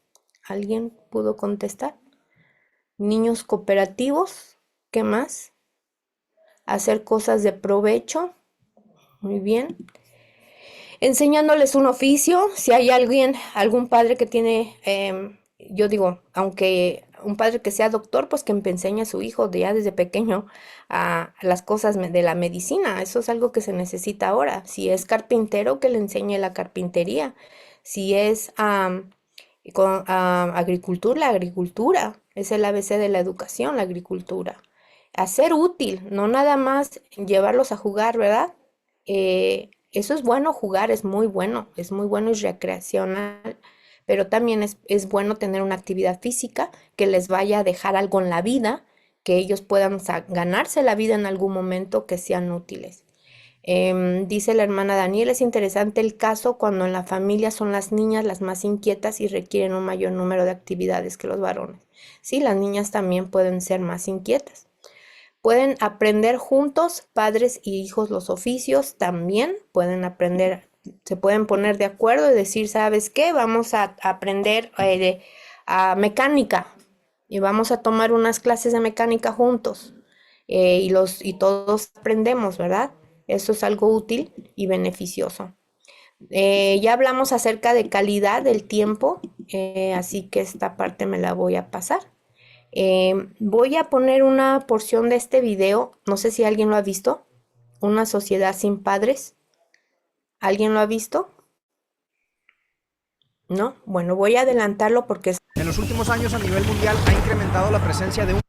¿Alguien pudo contestar? Niños cooperativos, ¿qué más? Hacer cosas de provecho, muy bien. Enseñándoles un oficio, si hay algún padre que tiene, yo digo, aunque un padre que sea doctor, pues que enseñe a su hijo ya desde pequeño a las cosas de la medicina. Eso es algo que se necesita ahora. Si es carpintero, que le enseñe la carpintería. Si es agricultura, la agricultura. Es el ABC de la educación, la agricultura. Hacer útil, no nada más llevarlos a jugar, ¿verdad? Eso es bueno, jugar es muy bueno y recreacional, pero también es bueno tener una actividad física que les vaya a dejar algo en la vida, que ellos puedan ganarse la vida en algún momento, que sean útiles. Dice la hermana Daniel, es interesante el caso cuando en la familia son las niñas las más inquietas y requieren un mayor número de actividades que los varones. Sí, las niñas también pueden ser más inquietas. Pueden aprender juntos, padres y hijos, los oficios, también pueden aprender, se pueden poner de acuerdo y decir, ¿sabes qué? Vamos a aprender mecánica y vamos a tomar unas clases de mecánica juntos y todos aprendemos, ¿verdad? Eso es algo útil y beneficioso. Ya hablamos acerca de calidad del tiempo, así que esta parte me la voy a pasar. Voy a poner una porción de este video, no sé si alguien lo ha visto, Una sociedad sin padres. ¿Alguien lo ha visto? ¿No? Bueno, voy a adelantarlo porque En los últimos años a nivel mundial ha incrementado la presencia de un...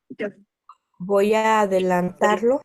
voy a adelantarlo.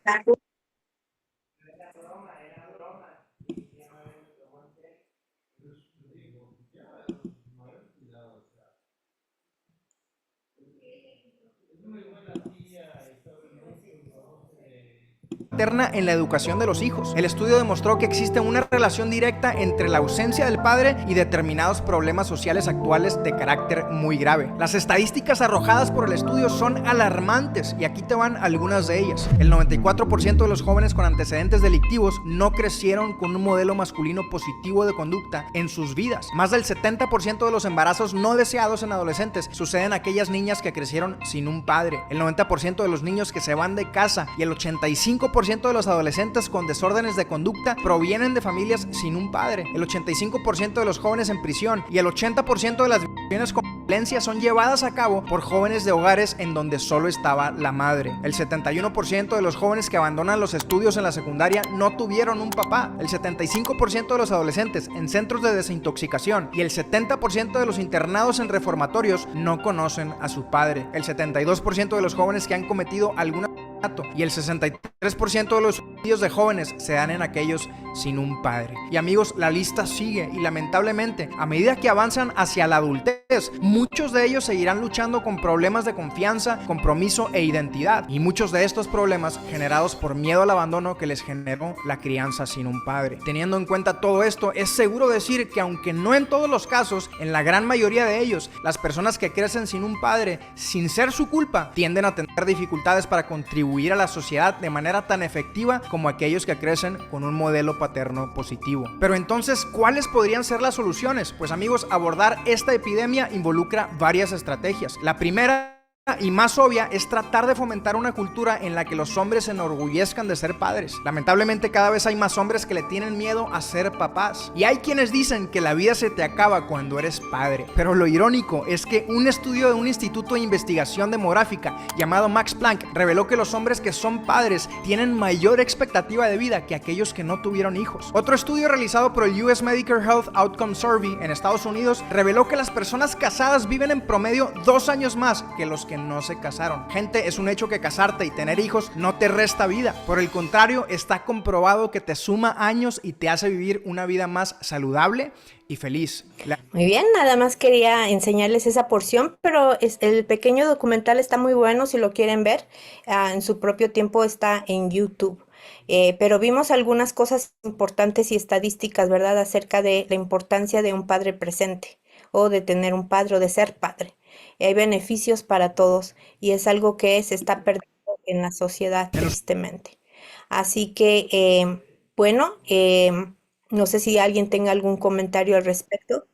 Materna en la educación de los hijos. El estudio demostró que existe una relación directa entre la ausencia del padre y determinados problemas sociales actuales de carácter muy grave. Las estadísticas arrojadas por el estudio son alarmantes y aquí te van algunas de ellas. El 94% de los jóvenes con antecedentes delictivos no crecieron con un modelo masculino positivo de conducta en sus vidas. Más del 70% de los embarazos no deseados en adolescentes suceden a aquellas niñas que crecieron sin un padre. El 90% de los niños que se van de casa y el 85% de los adolescentes con desórdenes de conducta provienen de familias sin un padre. El 85% de los jóvenes en prisión y el 80% de las violaciones con violencia son llevadas a cabo por jóvenes de hogares en donde solo estaba la madre. El 71% de los jóvenes que abandonan los estudios en la secundaria no tuvieron un papá. El 75% de los adolescentes en centros de desintoxicación y el 70% de los internados en reformatorios no conocen a su padre. El 72% de los jóvenes que han cometido alguna y el 63% de los suicidios de jóvenes se dan en aquellos sin un padre. Y amigos, la lista sigue y lamentablemente a medida que avanzan hacia la adultez, muchos de ellos seguirán luchando con problemas de confianza, compromiso e identidad, y muchos de estos problemas generados por miedo al abandono que les generó la crianza sin un padre. Teniendo en cuenta todo esto, es seguro decir que aunque no en todos los casos, en la gran mayoría de ellos, las personas que crecen sin un padre, sin ser su culpa, tienden a tener dificultades para contribuir a la sociedad de manera tan efectiva como aquellos que crecen con un modelo paterno positivo. Pero entonces, ¿cuáles podrían ser las soluciones? Pues amigos, abordar esta epidemia involucra varias estrategias. La primera y más obvia es tratar de fomentar una cultura en la que los hombres se enorgullezcan de ser padres. Lamentablemente cada vez hay más hombres que le tienen miedo a ser papás, y hay quienes dicen que la vida se te acaba cuando eres padre. Pero lo irónico es que un estudio de un instituto de investigación demográfica llamado Max Planck reveló que los hombres que son padres tienen mayor expectativa de vida que aquellos que no tuvieron hijos. Otro estudio realizado por el US Medicare Health Outcome Survey en Estados Unidos reveló que las personas casadas viven en promedio 2 años más que los que no se casaron. Gente, es un hecho que casarte y tener hijos no te resta vida. Por el contrario, está comprobado que te suma años y te hace vivir una vida más saludable y feliz. Muy bien, nada más quería enseñarles esa porción, pero el pequeño documental está muy bueno si lo quieren ver. En su propio tiempo está en YouTube. Pero vimos algunas cosas importantes y estadísticas, ¿verdad?, acerca de la importancia de un padre presente o de tener un padre o de ser padre. Hay beneficios para todos y es algo que se está perdiendo en la sociedad, tristemente. Así que, bueno, no sé si alguien tenga algún comentario al respecto.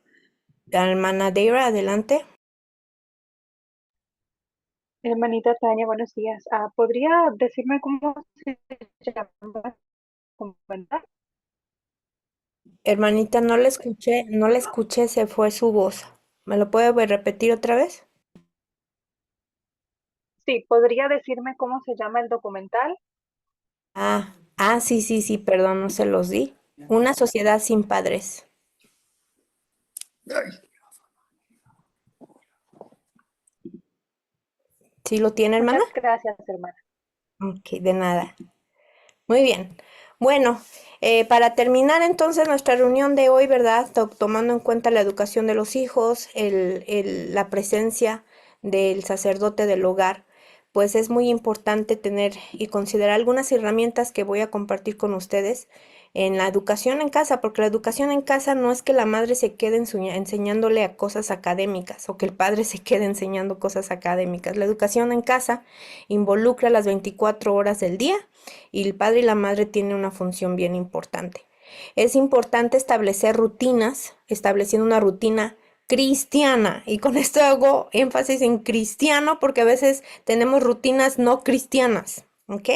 Hermana Deira, adelante. Hermanita Tania, buenos días. ¿Podría decirme cómo se llama? ¿Comentar? Hermanita, no la escuché, se fue su voz. ¿Me lo puede repetir otra vez? Sí, ¿podría decirme cómo se llama el documental? Sí, sí, sí, perdón, no se los di. Una sociedad sin padres. ¿Sí lo tiene, hermana? Muchas gracias, hermana. Ok, de nada. Muy bien. Bueno, para terminar entonces nuestra reunión de hoy, ¿verdad? Tomando en cuenta la educación de los hijos, la presencia del sacerdote del hogar, pues es muy importante tener y considerar algunas herramientas que voy a compartir con ustedes en la educación en casa, porque la educación en casa no es que la madre se quede enseñándole a cosas académicas o que el padre se quede enseñando cosas académicas. La educación en casa involucra las 24 horas del día y el padre y la madre tienen una función bien importante. Es importante establecer rutinas, estableciendo una rutina cristiana, y con esto hago énfasis en cristiano porque a veces tenemos rutinas no cristianas, ¿ok?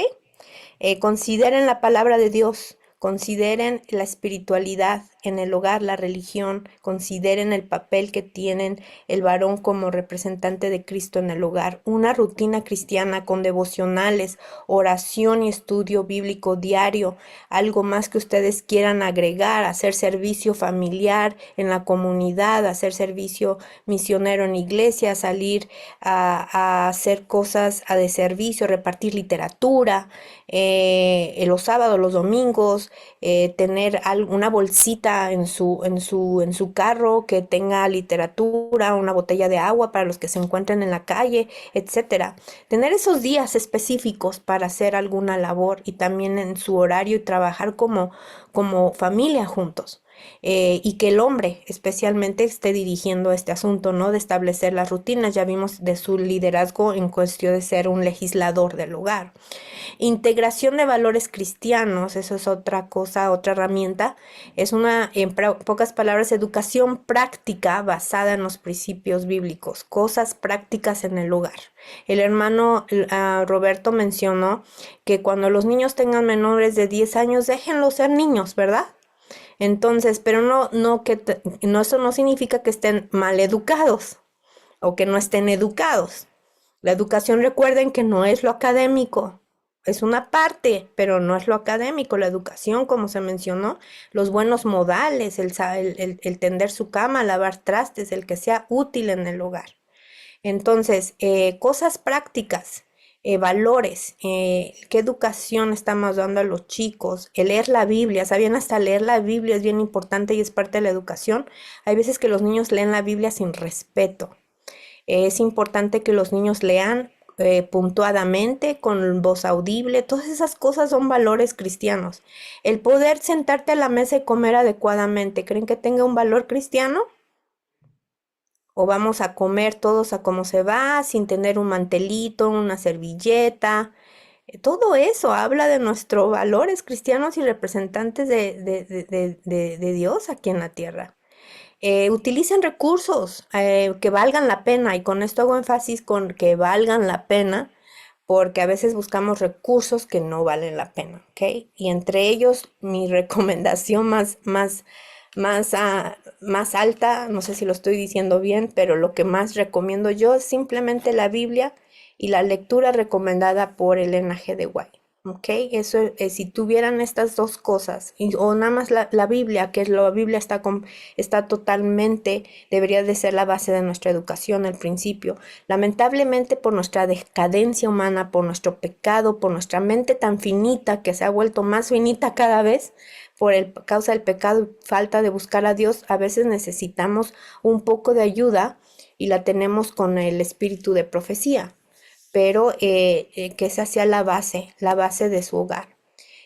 Consideren la palabra de Dios, consideren la espiritualidad en el hogar, la religión, consideren el papel que tienen el varón como representante de Cristo en el hogar. Una rutina cristiana con devocionales, oración y estudio bíblico diario, algo más que ustedes quieran agregar, hacer servicio familiar en la comunidad, hacer servicio misionero en iglesia, salir a hacer cosas de servicio, repartir literatura, los sábados, los domingos, tener una bolsita en su carro que tenga literatura, una botella de agua para los que se encuentren en la calle, etcétera. Tener esos días específicos para hacer alguna labor y también en su horario y trabajar como familia juntos. Y que el hombre especialmente esté dirigiendo este asunto, ¿no? De establecer las rutinas. Ya vimos de su liderazgo en cuestión de ser un legislador del hogar. Integración de valores cristianos, eso es otra cosa, otra herramienta. Es en pocas palabras, educación práctica basada en los principios bíblicos, cosas prácticas en el hogar. El hermano Roberto mencionó que cuando los niños tengan menores de 10 años, déjenlos ser niños, ¿verdad? Entonces, pero eso no significa que estén mal educados o que no estén educados. La educación, recuerden que no es lo académico, es una parte, pero no es lo académico. La educación, como se mencionó, los buenos modales, el tender su cama, lavar trastes, el que sea útil en el hogar. Entonces, cosas prácticas, valores, qué educación estamos dando a los chicos, el leer la Biblia, ¿sabían? Hasta leer la Biblia es bien importante y es parte de la educación. Hay veces que los niños leen la Biblia sin respeto. Es importante que los niños lean puntuadamente, con voz audible. Todas esas cosas son valores cristianos. El poder sentarte a la mesa y comer adecuadamente, ¿creen que tenga un valor cristiano? ¿O vamos a comer todos a como se va, sin tener un mantelito, una servilleta? Todo eso habla de nuestros valores cristianos y representantes de Dios aquí en la tierra. utilicen recursos que valgan la pena, y con esto hago énfasis con que valgan la pena, porque a veces buscamos recursos que no valen la pena, ¿ok? Y entre ellos, mi recomendación más alta, no sé si lo estoy diciendo bien, pero lo que más recomiendo yo es simplemente la Biblia y la lectura recomendada por Elena G. de White. ¿Ok? Eso es, si tuvieran estas dos cosas, o nada más la Biblia, que es la Biblia está totalmente, debería de ser la base de nuestra educación, el principio. Lamentablemente, por nuestra decadencia humana, por nuestro pecado, por nuestra mente tan finita, que se ha vuelto más finita cada vez, por causa del pecado y falta de buscar a Dios, a veces necesitamos un poco de ayuda, y la tenemos con el espíritu de profecía, pero que esa sea la base de su hogar.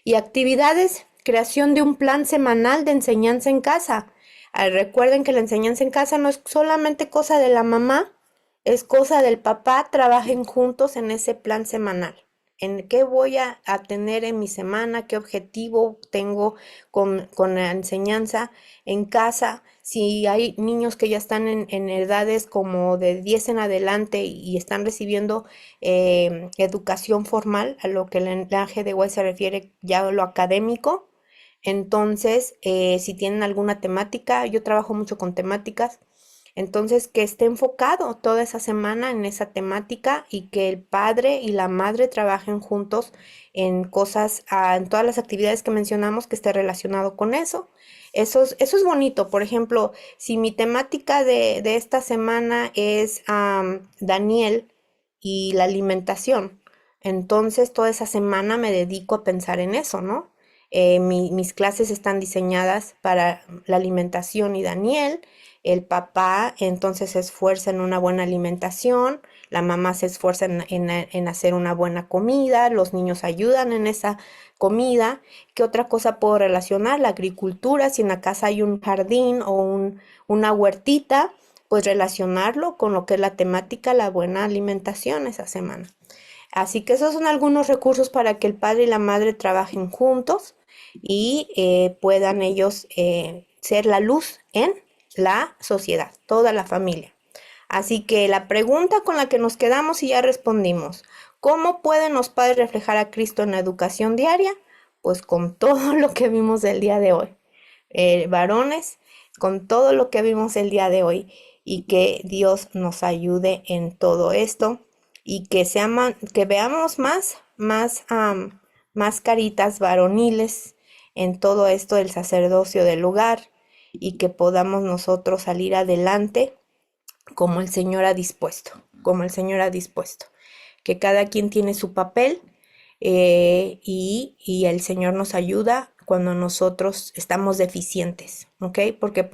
Y actividades, creación de un plan semanal de enseñanza en casa. Recuerden que la enseñanza en casa no es solamente cosa de la mamá, es cosa del papá. Trabajen juntos en ese plan semanal. En qué voy a tener en mi semana, qué objetivo tengo con la enseñanza en casa. Si hay niños que ya están en edades como de 10 en adelante y están recibiendo educación formal, a lo que el lenguaje de White se refiere ya a lo académico, entonces si tienen alguna temática, yo trabajo mucho con temáticas, entonces que esté enfocado toda esa semana en esa temática, y que el padre y la madre trabajen juntos en cosas, en todas las actividades que mencionamos, que esté relacionado con eso. Eso es bonito. Por ejemplo, si mi temática de esta semana es Daniel y la alimentación, entonces toda esa semana me dedico a pensar en eso, ¿no? Mis clases están diseñadas para la alimentación y Daniel. El papá entonces se esfuerza en una buena alimentación, la mamá se esfuerza en hacer una buena comida, los niños ayudan en esa comida. ¿Qué otra cosa puedo relacionar? La agricultura, si en la casa hay un jardín o una huertita, pues relacionarlo con lo que es la temática, la buena alimentación esa semana. Así que esos son algunos recursos para que el padre y la madre trabajen juntos y puedan ellos ser la luz en la sociedad, toda la familia. Así que la pregunta con la que nos quedamos, y ya respondimos: ¿cómo pueden los padres reflejar a Cristo en la educación diaria? Pues con todo lo que vimos el día de hoy. Varones, con todo lo que vimos el día de hoy, y que Dios nos ayude en todo esto, y que veamos más caritas varoniles en todo esto del sacerdocio del hogar, y que podamos nosotros salir adelante como el Señor ha dispuesto, que cada quien tiene su papel, y el Señor nos ayuda cuando nosotros estamos deficientes, ¿ok? Porque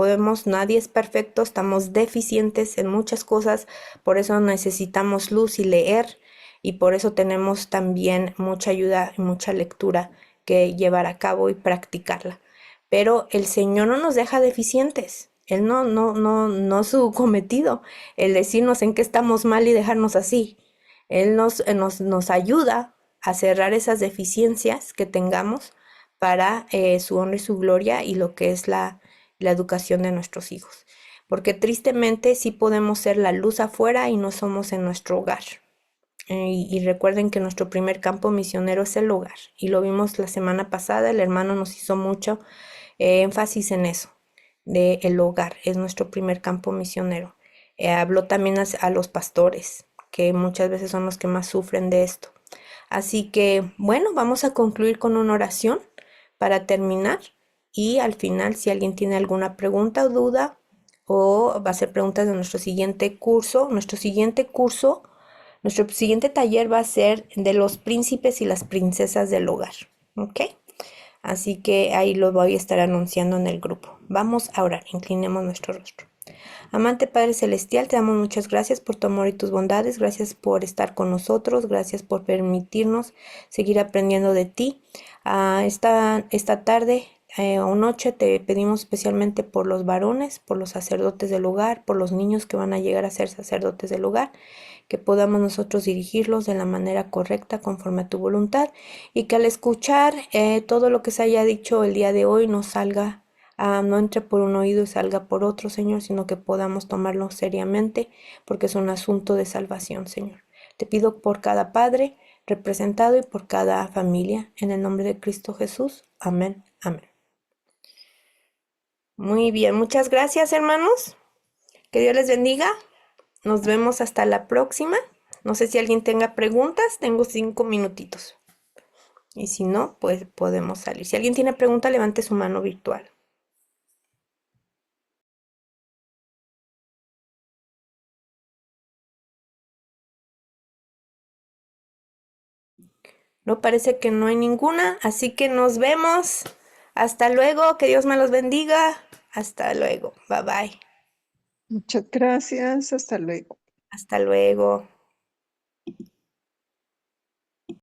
nadie es perfecto, estamos deficientes en muchas cosas, por eso necesitamos luz y leer, y por eso tenemos también mucha ayuda y mucha lectura que llevar a cabo y practicarla. Pero el Señor no nos deja deficientes. Él no es su cometido el decirnos en qué estamos mal y dejarnos así. Él nos ayuda a cerrar esas deficiencias que tengamos para su honra y su gloria, y lo que es la educación de nuestros hijos. Porque tristemente sí podemos ser la luz afuera y no somos en nuestro hogar. Y recuerden que nuestro primer campo misionero es el hogar. Y lo vimos la semana pasada, el hermano nos hizo mucho énfasis en eso, de el hogar, es nuestro primer campo misionero. Habló también a los pastores, que muchas veces son los que más sufren de esto. Así que, bueno, vamos a concluir con una oración para terminar, y al final, si alguien tiene alguna pregunta o duda, o va a ser preguntas de nuestro siguiente curso, nuestro siguiente taller va a ser de los príncipes y las princesas del hogar, ¿ok? Así que ahí lo voy a estar anunciando en el grupo. Vamos a orar, inclinemos nuestro rostro. Amante Padre Celestial, te damos muchas gracias por tu amor y tus bondades, gracias por estar con nosotros, gracias por permitirnos seguir aprendiendo de ti. Esta tarde o noche te pedimos especialmente por los varones, por los sacerdotes del hogar, por los niños que van a llegar a ser sacerdotes del hogar, que podamos nosotros dirigirlos de la manera correcta conforme a tu voluntad, y que al escuchar todo lo que se haya dicho el día de hoy nos salga no entre por un oído y salga por otro, Señor, sino que podamos tomarlo seriamente, porque es un asunto de salvación, Señor. Te pido por cada padre representado y por cada familia, en el nombre de Cristo Jesús. Amén, amén. Muy bien, muchas gracias, hermanos. Que Dios les bendiga. Nos vemos hasta la próxima. No sé si alguien tenga preguntas, tengo 5 minutitos. Y si no, pues podemos salir. Si alguien tiene pregunta, levante su mano virtual. No parece que no hay ninguna, así que nos vemos. Hasta luego, que Dios me los bendiga. Hasta luego. Bye bye. Muchas gracias. Hasta luego. Hasta luego.